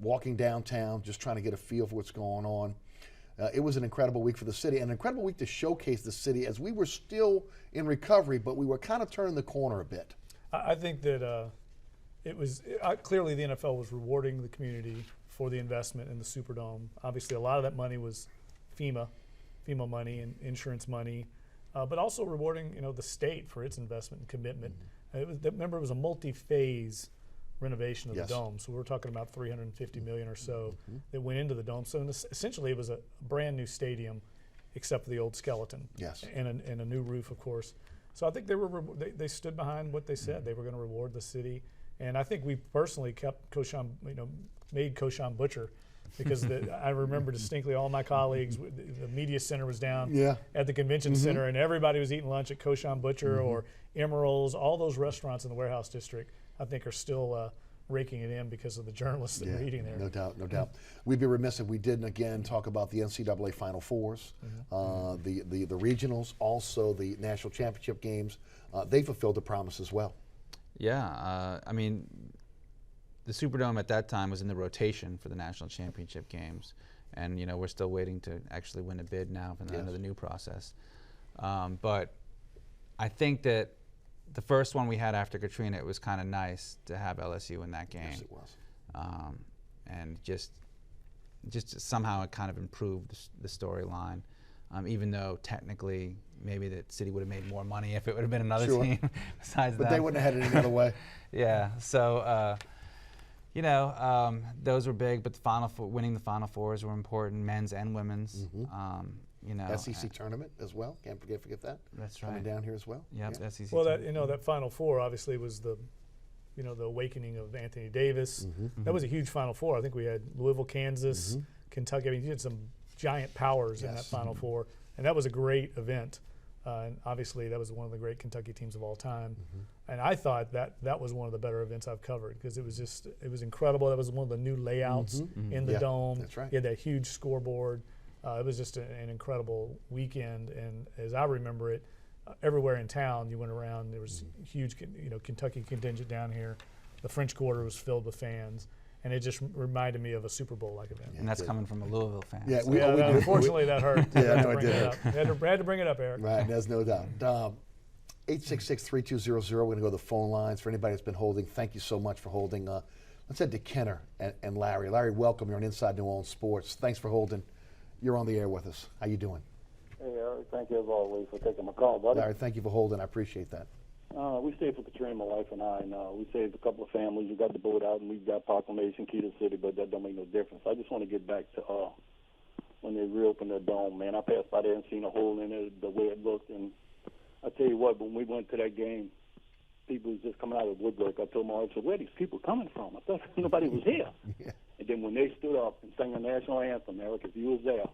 Walking downtown, just trying to get a feel for what's going on. It was an incredible week for the city, an incredible week to showcase the city as we were still in recovery, but we were kind of turning the corner a bit. I think that it was clearly the NFL was rewarding the community for the investment in the Superdome. Obviously, a lot of that money was FEMA money and insurance money, but also rewarding the state for its investment and commitment. Remember, it was a multi-phase renovation of the dome, so we're talking about $350 million or so that went into the dome. So essentially, it was a brand new stadium, except for the old skeleton. Yes, and a new roof, of course. So I think they stood behind what they said. They were going to reward the city, and I think we personally kept Koshan, made Koshan Butcher, because I remember distinctly all my colleagues. The media center was down at the convention center, and everybody was eating lunch at Koshan Butcher or Emerald's. All those restaurants in the Warehouse District, I think, are still raking it in because of the journalists that were eating there. No doubt, no doubt. We'd be remiss if we didn't again talk about the NCAA Final Fours, the regionals, also the national championship games. They fulfilled the promise as well. Yeah, I mean, the Superdome at that time was in the rotation for the national championship games, and you know we're still waiting to actually win a bid now from the end of the new process. But I think that the first one we had after Katrina, it was kind of nice to have LSU in that game. Yes, it was. And just somehow it kind of improved the storyline, even though technically maybe the city would have made more money if it would have been another team besides but them. They wouldn't have had it any other way. Yeah, so you know, those were big, but winning the Final Fours were important, men's and women's. You know, SEC tournament as well. Can't forget that. That's right. Coming down here as well. Yep, SEC. Well, that that Final Four obviously was the awakening of Anthony Davis. That was a huge Final Four. I think we had Louisville, Kansas, Kentucky. I mean, you had some giant powers in that Final Four, and that was a great event. And obviously, that was one of the great Kentucky teams of all time. And I thought that was one of the better events I've covered because it was incredible. That was one of the new layouts in the dome. That's right. You had that huge scoreboard. It was just an incredible weekend, and as I remember it, everywhere in town you went around, there was huge, Kentucky contingent down here. The French Quarter was filled with fans, and it just reminded me of a Super Bowl-like event. And that's coming from a Louisville fan. Yeah, unfortunately that hurt. Yeah, no, it did. Had to bring it up, Eric. Right, there's no doubt. 866-3200. We're going to go to the phone lines for anybody that's been holding. Thank you so much for holding. Let's head to Kenner and Larry. Larry, welcome. You're on Inside New Orleans Sports. Thanks for holding. You're on the air with us. How you doing? Hey, Eric. Thank you as always for taking my call, buddy. Larry, thank you for holding. I appreciate that. We stayed for Katrina, my wife and I, and we saved a couple of families. We got the boat out, and we got proclamation, key to the city, but that don't make no difference. I just want to get back to when they reopened the dome, man. I passed by there and seen a hole in it, the way it looked, and I tell you what, when we went to that game, people was just coming out of the woodwork. I told my wife, where are these people coming from? I thought nobody was here. And then when they stood up and sang the national anthem, Eric, if you was there,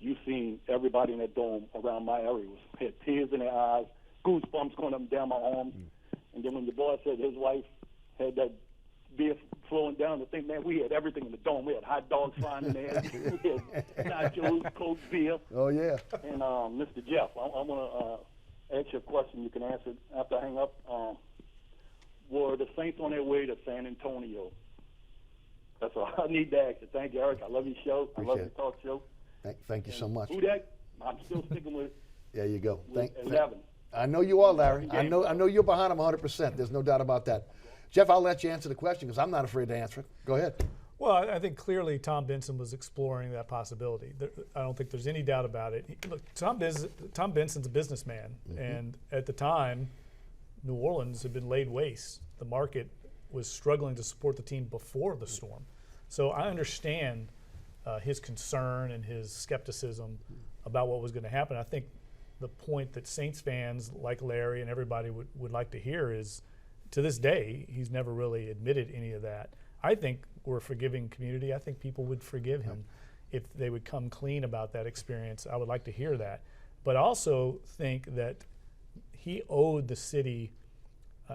you seen everybody in that dome around my area had tears in their eyes, goosebumps going up and down my arms. And then when your boy said his wife had that beer flowing down the thing, man, we had everything in the dome. We had hot dogs flying in there. We had nachos, Coke, beer. Oh, yeah. And Mr. Jeff, I want to ask you a question. You can answer it after I hang up. Were the Saints on their way to San Antonio? That's all I need to ask you. Thank you, Eric. I love your show. I love your talk show. Thank you so much. Who that? I'm still sticking with There you go. 11. I know you are, Larry. I know you're behind him 100%. There's no doubt about that. Jeff, I'll let you answer the question because I'm not afraid to answer it. Go ahead. Well, I think clearly Tom Benson was exploring that possibility. I don't think there's any doubt about it. Look, Tom Benson's a businessman, and at the time, New Orleans had been laid waste. The market was struggling to support the team before the storm. So I understand his concern and his skepticism about what was going to happen. I think the point that Saints fans like Larry and everybody would like to hear is, to this day, he's never really admitted any of that. I think we're a forgiving community. I think people would forgive him if they would come clean about that experience. I would like to hear that. But I also think that he owed the city,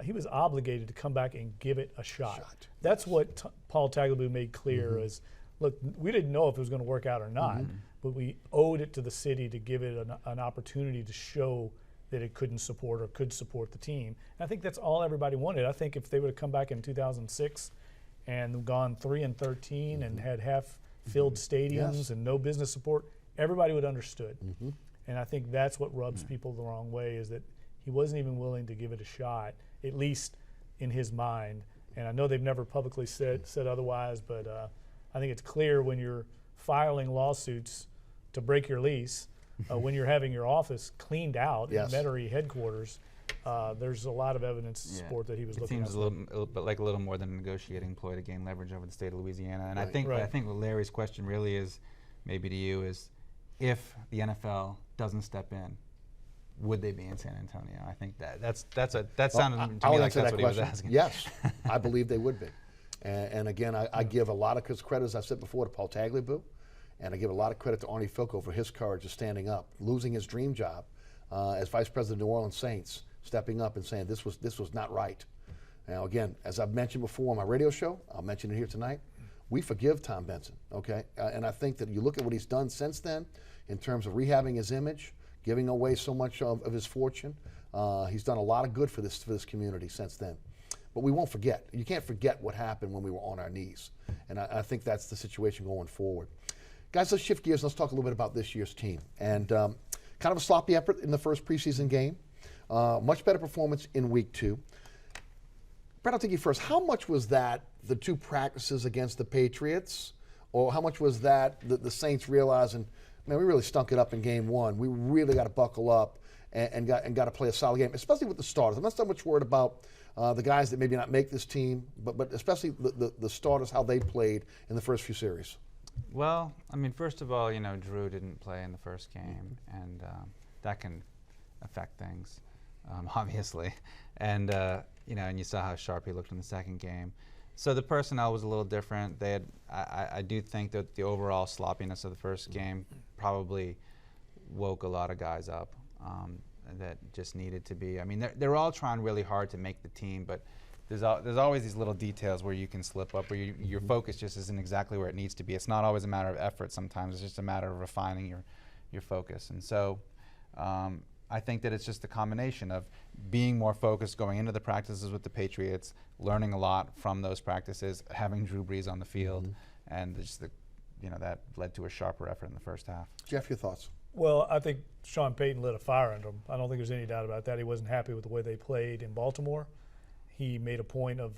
he was obligated to come back and give it a shot. That's what Paul Tagliabue made clear is, look, we didn't know if it was going to work out or not, but we owed it to the city to give it an opportunity to show that it couldn't support or could support the team. And I think that's all everybody wanted. I think if they would have come back in 2006 and gone 3-13 and had half-filled stadiums and no business support, everybody would have understood. And I think that's what rubs people the wrong way, is that he wasn't even willing to give it a shot, at least in his mind. And I know they've never publicly said otherwise, but I think it's clear when you're filing lawsuits to break your lease, when you're having your office cleaned out in Metairie headquarters, there's a lot of evidence to support that he was looking at. It seems a little more than a negotiating ploy to gain leverage over the state of Louisiana. And I think what Larry's question really is, maybe to you, is if the NFL doesn't step in, would they be in San Antonio? I think that sounded to me like that's what he was asking. Yes, I believe they would be. And again, I give a lot of credit, as I said before, to Paul Tagliabue, and I give a lot of credit to Arnie Filko for his courage of standing up, losing his dream job as vice president of the New Orleans Saints, stepping up and saying this was not right. Now, again, as I've mentioned before on my radio show, I'll mention it here tonight, we forgive Tom Benson, okay? And I think that you look at what he's done since then in terms of rehabbing his image, giving away so much of his fortune. He's done a lot of good for this community since then. But we won't forget. You can't forget what happened when we were on our knees. And I think that's the situation going forward. Guys, let's shift gears. Let's talk a little bit about this year's team. And kind of a sloppy effort in the first preseason game. Much better performance in week 2. Brett, I'll take you first. How much was that the 2 practices against the Patriots? Or how much was that the Saints realizing, man, we really stunk it up in game 1. We really got to buckle up and got to play a solid game, especially with the starters. I'm not so much worried about the guys that maybe not make this team, but especially the starters, how they played in the first few series. Well, I mean, first of all, Drew didn't play in the first game, and that can affect things, obviously. And, and you saw how sharp he looked in the second game. So the personnel was a little different. They had, I do think that the overall sloppiness of the first game probably woke a lot of guys up that just needed to be. I mean, they're all trying really hard to make the team, but there's always these little details where you can slip up, where your focus just isn't exactly where it needs to be. It's not always a matter of effort. Sometimes it's just a matter of refining your focus. And so I think that it's just a combination of being more focused going into the practices with the Patriots, learning a lot from those practices, having Drew Brees on the field, and just that led to a sharper effort in the first half. Jeff, your thoughts? Well, I think Sean Payton lit a fire under him. I don't think there's any doubt about that. He wasn't happy with the way they played in Baltimore. He made a point of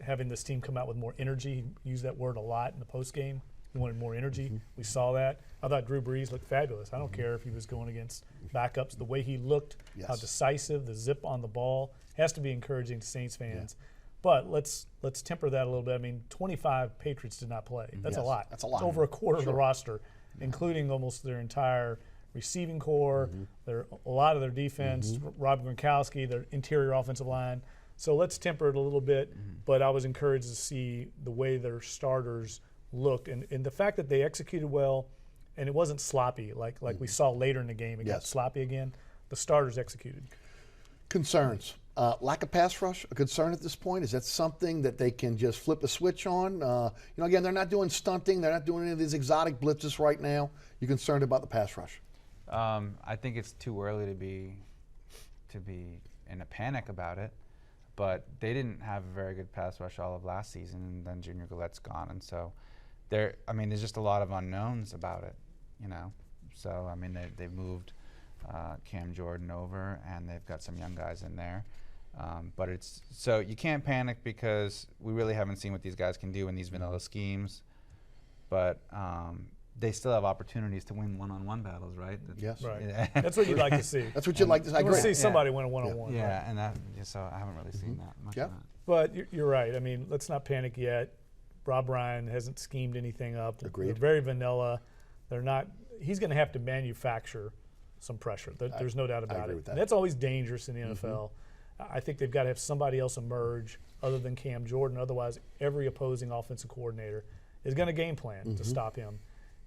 having this team come out with more energy. He used that word a lot in the postgame. He wanted more energy. We saw that. I thought Drew Brees looked fabulous. I don't care if he was going against backups. The way he looked, how decisive, the zip on the ball, has to be encouraging to Saints fans. Yeah. But let's temper that a little bit. I mean, 25 Patriots did not play. That's a lot. That's a lot. It's over a quarter of the roster, including almost their entire receiving core, a lot of their defense, Rob Gronkowski, their interior offensive line. So let's temper it a little bit, but I was encouraged to see the way their starters looked and the fact that they executed well, and it wasn't sloppy like we saw later in the game. It got sloppy again. The starters executed. Concerns. Lack of pass rush, a concern at this point? Is that something that they can just flip a switch on? Again, they're not doing stunting. They're not doing any of these exotic blitzes right now. You concerned about the pass rush? I think it's too early to be in a panic about it. But they didn't have a very good pass rush all of last season, and then Junior Gallette's gone, and so there's just a lot of unknowns about it, So I mean, they've moved Cam Jordan over, and they've got some young guys in there. But so you can't panic because we really haven't seen what these guys can do in these vanilla schemes. But they still have opportunities to win one-on-one battles, right? Yes. Right. That's what you'd like to see. That's what you'd like to see. I want to see somebody win a one-on-one. Yeah, right? And so I haven't really seen that much of that. But you're right. I mean, let's not panic yet. Rob Ryan hasn't schemed anything up. Agreed. They're very vanilla. They're not. He's going to have to manufacture some pressure. There's no doubt about it. That's always dangerous in the NFL. I think they've got to have somebody else emerge other than Cam Jordan. Otherwise, every opposing offensive coordinator is going to game plan to stop him.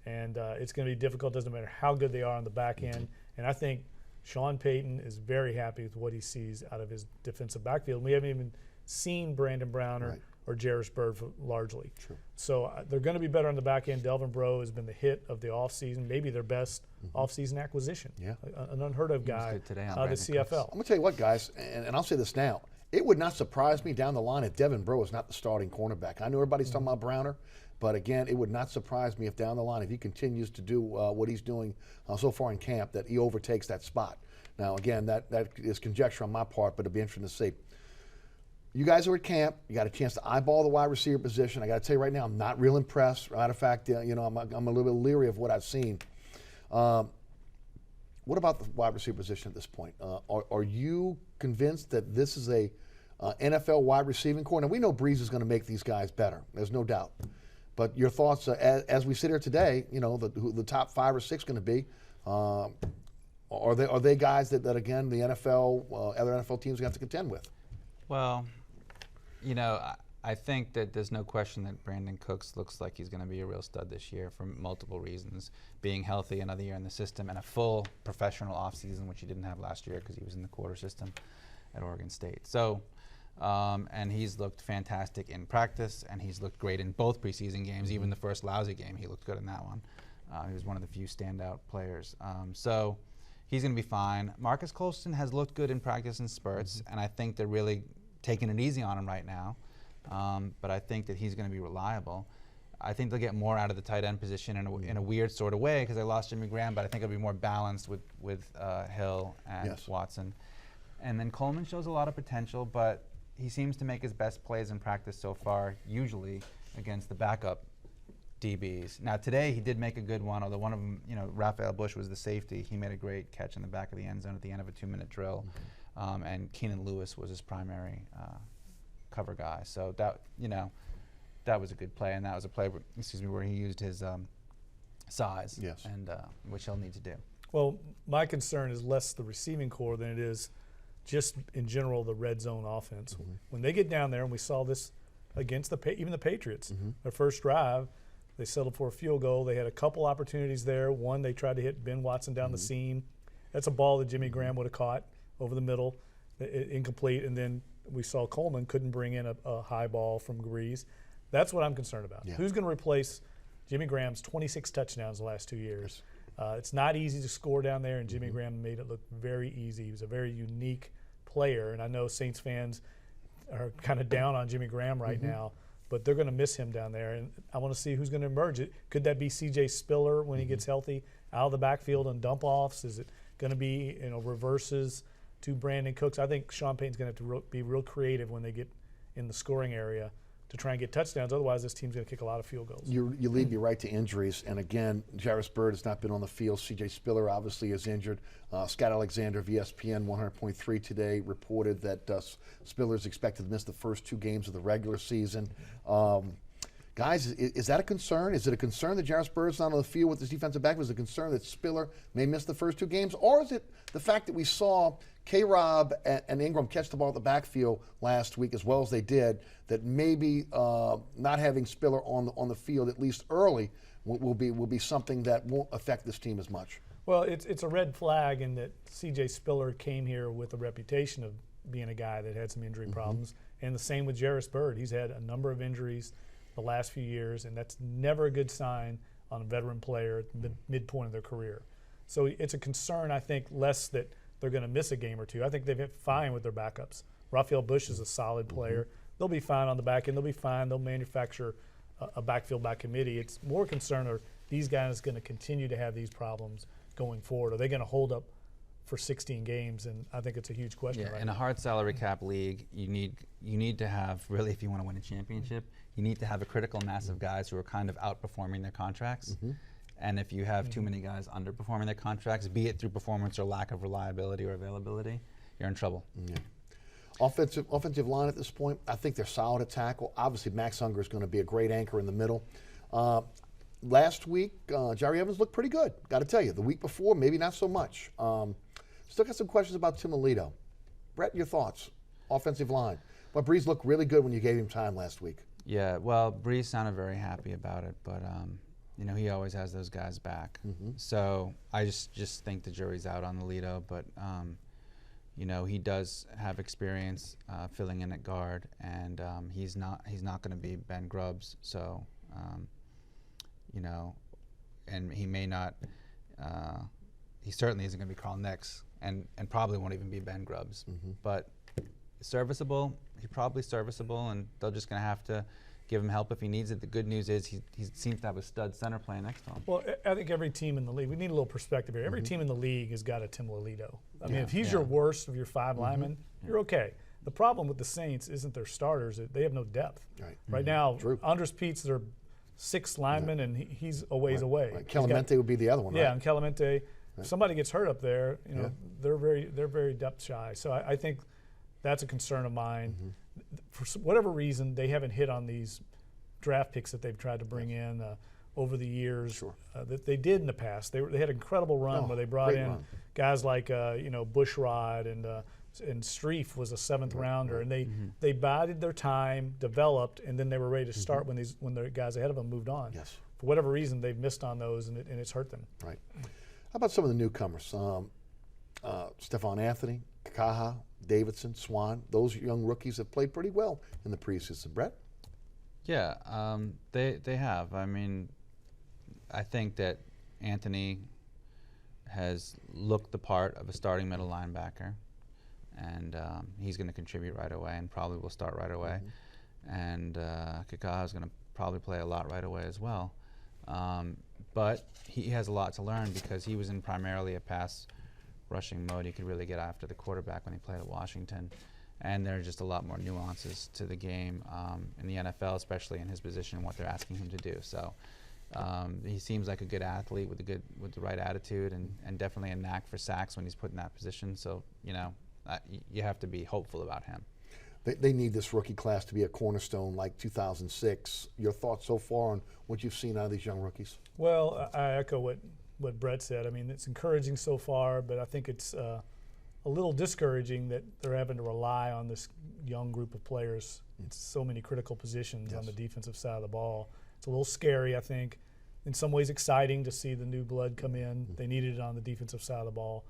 And it's going to be difficult. Doesn't matter how good they are on the back end. And I think Sean Payton is very happy with what he sees out of his defensive backfield. We haven't even seen Brandon Browner or Jarris Byrd largely. True. So they're going to be better on the back end. Delvin Breaux has been the hit of the offseason, maybe their best offseason acquisition. Yeah. An unheard of guy out of the CFL. I'm going to tell you what, guys, and I'll say this now. It would not surprise me down the line if Delvin Breaux is not the starting cornerback. I know everybody's talking about Browner. But again, it would not surprise me if down the line, if he continues to do what he's doing so far in camp, that he overtakes that spot. Now, again, that is conjecture on my part, but it'll be interesting to see. You guys are at camp. You got a chance to eyeball the wide receiver position. I got to tell you right now, I'm not real impressed. Matter of fact, I'm a little bit leery of what I've seen. What about the wide receiver position at this point? Are you convinced that this is a NFL wide receiving core? Now, we know Brees is going to make these guys better. There's no doubt. But your thoughts as we sit here today, who the top 5 or 6 going to be? Are they guys that again the NFL, other NFL teams have to contend with? Well, I think that there's no question that Brandon Cooks looks like he's going to be a real stud this year for multiple reasons. Being healthy, another year in the system, and a full professional offseason, which he didn't have last year because he was in the quarter system at Oregon State. So And he's looked fantastic in practice, and he's looked great in both preseason games. Even the first lousy game, he looked good in that one. He was one of the few standout players. So he's going to be fine. Marcus Colston has looked good in practice in spurts, and I think they're really taking it easy on him right now. But I think that he's going to be reliable. I think they'll get more out of the tight end position in a weird sort of way because they lost Jimmy Graham, but I think it'll be more balanced with Hill and Watson. And then Coleman shows a lot of potential, but he seems to make his best plays in practice so far, usually against the backup DBs. Now today he did make a good one, although one of them, Raphael Bush was the safety. He made a great catch in the back of the end zone at the end of a 2-minute drill, and Keenan Lewis was his primary cover guy. So that was a good play, and that was a play where he used his size, and which he'll need to do. Well, my concern is less the receiving core than it is just in general the red zone offense. When they get down there, and we saw this against even the Patriots, their first drive, they settled for a field goal. They had a couple opportunities there. One, they tried to hit Ben Watson down the seam. That's a ball that Jimmy Graham would have caught over the middle, incomplete. And then we saw Coleman couldn't bring in a high ball from Grease. That's what I'm concerned about. Who's going to replace Jimmy Graham's 26 touchdowns the last 2 years? It's not easy to score down there, and Jimmy Graham made it look very easy. He was a very unique player, and I know Saints fans are kind of down on Jimmy Graham right now, but they're going to miss him down there, and I want to see who's going to emerge. Could that be C.J. Spiller when he gets healthy, out of the backfield on dump-offs? Is it going to be reverses to Brandon Cooks? I think Sean Payton's going to have to be real creative when they get in the scoring area to try and get touchdowns. Otherwise, this team's going to kick a lot of field goals. You lead me right to injuries. And again, Jairus Byrd has not been on the field. C.J. Spiller obviously is injured. Scott Alexander of ESPN 100.3 today reported that Spiller is expected to miss the first 2 games of the regular season. Guys, is that a concern? Is it a concern that Jairus Byrd's not on the field with his defensive back? Was it a concern that Spiller may miss the first 2 games? Or is it the fact that we saw K-Rob and Ingram catch the ball at the backfield last week as well as they did, that maybe not having Spiller on the field at least early will be something that won't affect this team as much? Well, it's a red flag in that C.J. Spiller came here with a reputation of being a guy that had some injury problems, and the same with Jairus Byrd. He's had a number of injuries the last few years, and that's never a good sign on a veteran player at the midpoint of their career. So it's a concern, I think, less that they're going to miss a game or two. I think they've been fine with their backups. Raphael Bush is a solid player. They'll be fine on the back end. They'll be fine. They'll manufacture a backfield by committee. It's more concern, are these guys going to continue to have these problems going forward? Are they going to hold up for 16 games? And I think it's a huge question. In a hard salary cap league, you need to have, really, if you want to win a championship, you need to have a critical mass of guys who are kind of outperforming their contracts. And if you have too many guys underperforming their contracts, be it through performance or lack of reliability or availability, you're in trouble. Offensive line at this point, I think they're solid at tackle. Obviously, Max Unger is going to be a great anchor in the middle. Last week, Jerry Evans looked pretty good, got to tell you. The week before, maybe not so much. Still got some questions about Tim Alito. Brett, your thoughts? Offensive line. Well, Breeze looked really good when you gave him time last week. Yeah, well, Breeze sounded very happy about it, but he always has those guys back. So I just think the jury's out on Alito, but he does have experience filling in at guard, and he's not going to be Ben Grubbs. So and he may not. He certainly isn't going to be Carl Nix, and probably won't even be Ben Grubbs. But serviceable. He's probably serviceable, and they're just going to have to give him help if he needs it. The good news is he seems to have a stud center playing next to him. Well, I think every team in the league, we need a little perspective here. Every team in the league has got a Tim Alito. I mean, if he's your worst of your 5 linemen, you're okay. The problem with the Saints isn't their starters. They have no depth. Right now, Andres Pete's their 6th lineman, and he's a ways away. Clemente would be the other one, and Clemente. If somebody gets hurt up there, they're very depth shy. So I think that's a concern of mine. For whatever reason, they haven't hit on these draft picks that they've tried to bring in over the years that they did in the past. They had an incredible run where they brought in guys like Bushrod and Streif was a 7th rounder, and they bided their time, developed, and then they were ready to start when the guys ahead of them moved on. For whatever reason, they've missed on those, and it's hurt them. How about some of the newcomers? Stephon Anthony, Kakaha, Davidson, Swan, those young rookies have played pretty well in the preseason. Brett? Yeah, they have. I mean, I think that Anthony has looked the part of a starting middle linebacker, and he's going to contribute right away and probably will start right away. And Kakaha is going to probably play a lot right away as well. But he has a lot to learn because he was in primarily a pass rushing mode. He could really get after the quarterback when he played at Washington. And there are just a lot more nuances to the game in the NFL, especially in his position and what they're asking him to do. So he seems like a good athlete with the right attitude and definitely a knack for sacks when he's put in that position. So, you know, you have to be hopeful about him. They need this rookie class to be a cornerstone like 2006. Your thoughts so far on what you've seen out of these young rookies? Well, I echo what Brett said. I mean, it's encouraging so far, but I think it's a little discouraging that they're having to rely on this young group of players. It's so many critical positions on the defensive side of the ball. It's a little scary, I think. In some ways exciting to see the new blood come in. They needed it on the defensive side of the ball.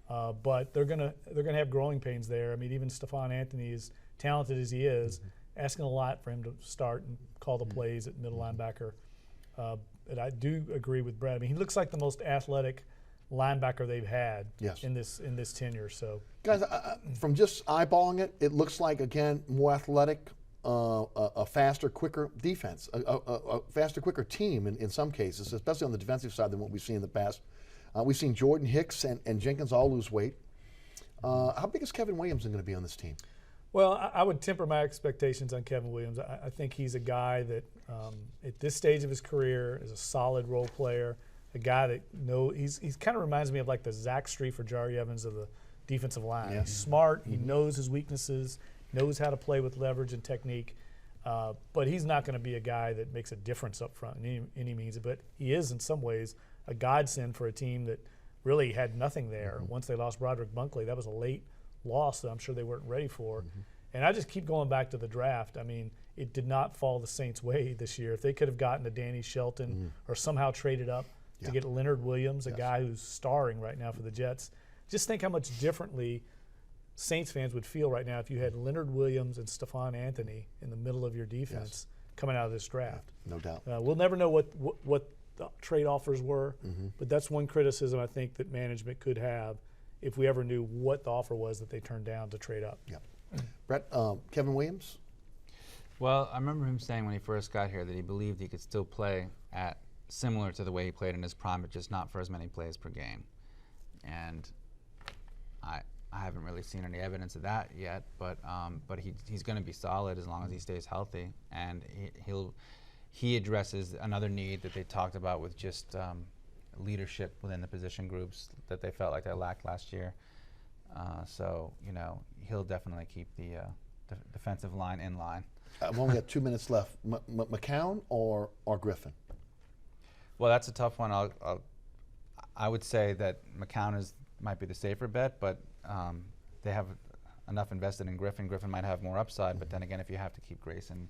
But they're gonna have growing pains there. I mean, even Stephon Anthony, as talented as he is, asking a lot for him to start and call the plays at middle linebacker. But I do agree with Brad. I mean, he looks like the most athletic linebacker they've had in this tenure. So, guys, from just eyeballing it, it looks like, again, more athletic, a faster, quicker defense, a faster, quicker team in some cases, especially on the defensive side than what we've seen in the past. We've seen Jordan Hicks and Jenkins all lose weight. How big is Kevin Williams going to be on this team? Well, I would temper my expectations on Kevin Williams. I think he's a guy that, at this stage of his career, is a solid role player. A guy that he's kind of reminds me of like the Zach Streif or Jari Evans of the defensive line. Yeah. He's smart. He knows his weaknesses. Knows how to play with leverage and technique. But he's not going to be a guy that makes a difference up front in any means. But he is, in some ways, a godsend for a team that really had nothing there. Once they lost Broderick Bunkley, that was a late loss that I'm sure they weren't ready for. And I just keep going back to the draft. I mean, it did not fall the Saints' way this year. If they could have gotten a Danny Shelton or somehow traded up to get Leonard Williams, a guy who's starring right now for the Jets, just think how much differently Saints fans would feel right now if you had Leonard Williams and Stephon Anthony in the middle of your defense coming out of this draft. No doubt. We'll never know what the trade offers were, but that's one criticism I think that management could have if we ever knew what the offer was that they turned down to trade up. Yeah. Brett, Kevin Williams? Well, I remember him saying when he first got here that he believed he could still play at similar to the way he played in his prime, but just not for as many plays per game. And I haven't really seen any evidence of that yet, but he's going to be solid as long as he stays healthy, and he addresses another need that they talked about with just leadership within the position groups that they felt like they lacked last year. So, you know, he'll definitely keep the defensive line in line. I've only got 2 minutes left. McCown or Griffin? Well, that's a tough one. I would say that McCown might be the safer bet, but they have enough invested in Griffin. Griffin might have more upside, but then again, if you have to keep Grayson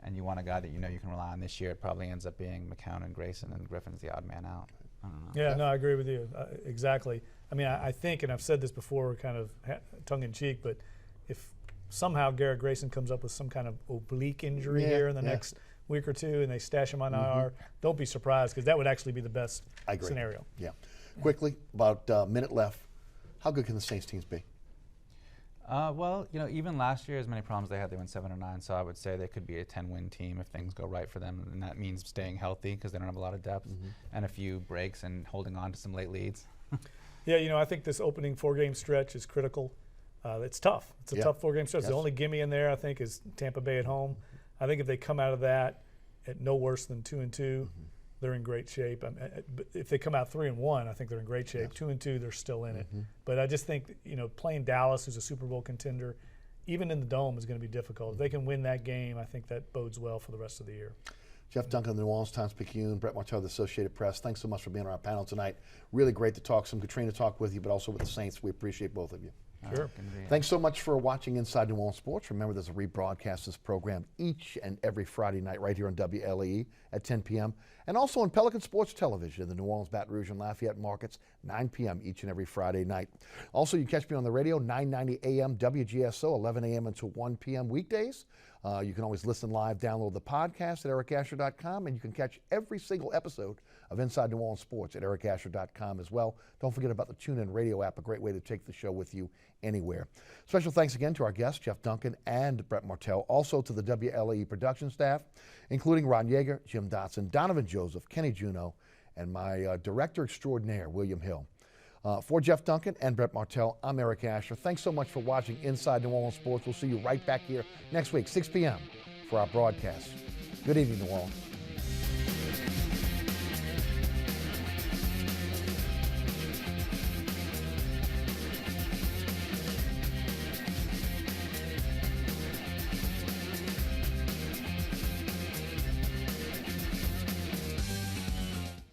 and you want a guy that you know you can rely on this year, it probably ends up being McCown and Grayson, and Griffin's the odd man out. I don't know. Yeah, no, I agree with you. Exactly. I mean, I think, and I've said this before, kind of tongue-in-cheek, but if somehow Garrett Grayson comes up with some kind of oblique injury here in the next week or two and they stash him on IR, don't be surprised, because that would actually be the best scenario. Yeah. Quickly, about a minute left. How good can the Saints teams be? Well, you know, even last year, as many problems they had, they went 7 or 9. So I would say they could be a 10-win team if things go right for them, and that means staying healthy because they don't have a lot of depth and a few breaks and holding on to some late leads. Yeah, you know, I think this opening 4-game stretch is critical. It's tough. It's a tough 4-game stretch. The only gimme in there, I think, is Tampa Bay at home. I think if they come out of that at no worse than 2-2, they're in great shape. But if they come out 3-1, I think they're in great shape. 2-2, they're still in it. But I just think, you know, playing Dallas, who's a Super Bowl contender, even in the Dome, is going to be difficult. If they can win that game, I think that bodes well for the rest of the year. Jeff Duncan of the New Orleans Times-Picayune, Brett Martel of the Associated Press, thanks so much for being on our panel tonight. Really great to talk some Katrina talk with you, but also with the Saints. We appreciate both of you. Sure. Thanks so much for watching Inside New Orleans Sports. Remember, there's a rebroadcast of this program each and every Friday night right here on WLAE at 10 p.m. and also on Pelican Sports Television in the New Orleans, Baton Rouge, and Lafayette markets, 9 p.m. each and every Friday night. Also, you can catch me on the radio, 990 a.m. WGSO, 11 a.m. until 1 p.m. weekdays. You can always listen live, download the podcast at ericasher.com, and you can catch every single episode of Inside New Orleans Sports at ericasher.com as well. Don't forget about the TuneIn Radio app, a great way to take the show with you anywhere. Special thanks again to our guests, Jeff Duncan and Brett Martel, also to the WLAE production staff, including Ron Yeager, Jim Dotson, Donovan Joseph, Kenny Juno, and my director extraordinaire, William Hill. For Jeff Duncan and Brett Martel, I'm Eric Asher. Thanks so much for watching Inside New Orleans Sports. We'll see you right back here next week, 6 p.m. for our broadcast. Good evening, New Orleans.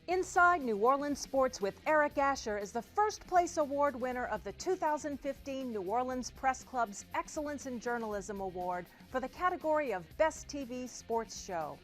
Inside New Orleans Sports with Eric Asher is the first place award winner of the 2015 New Orleans Press Club's Excellence in Journalism Award for the category of Best TV Sports Show.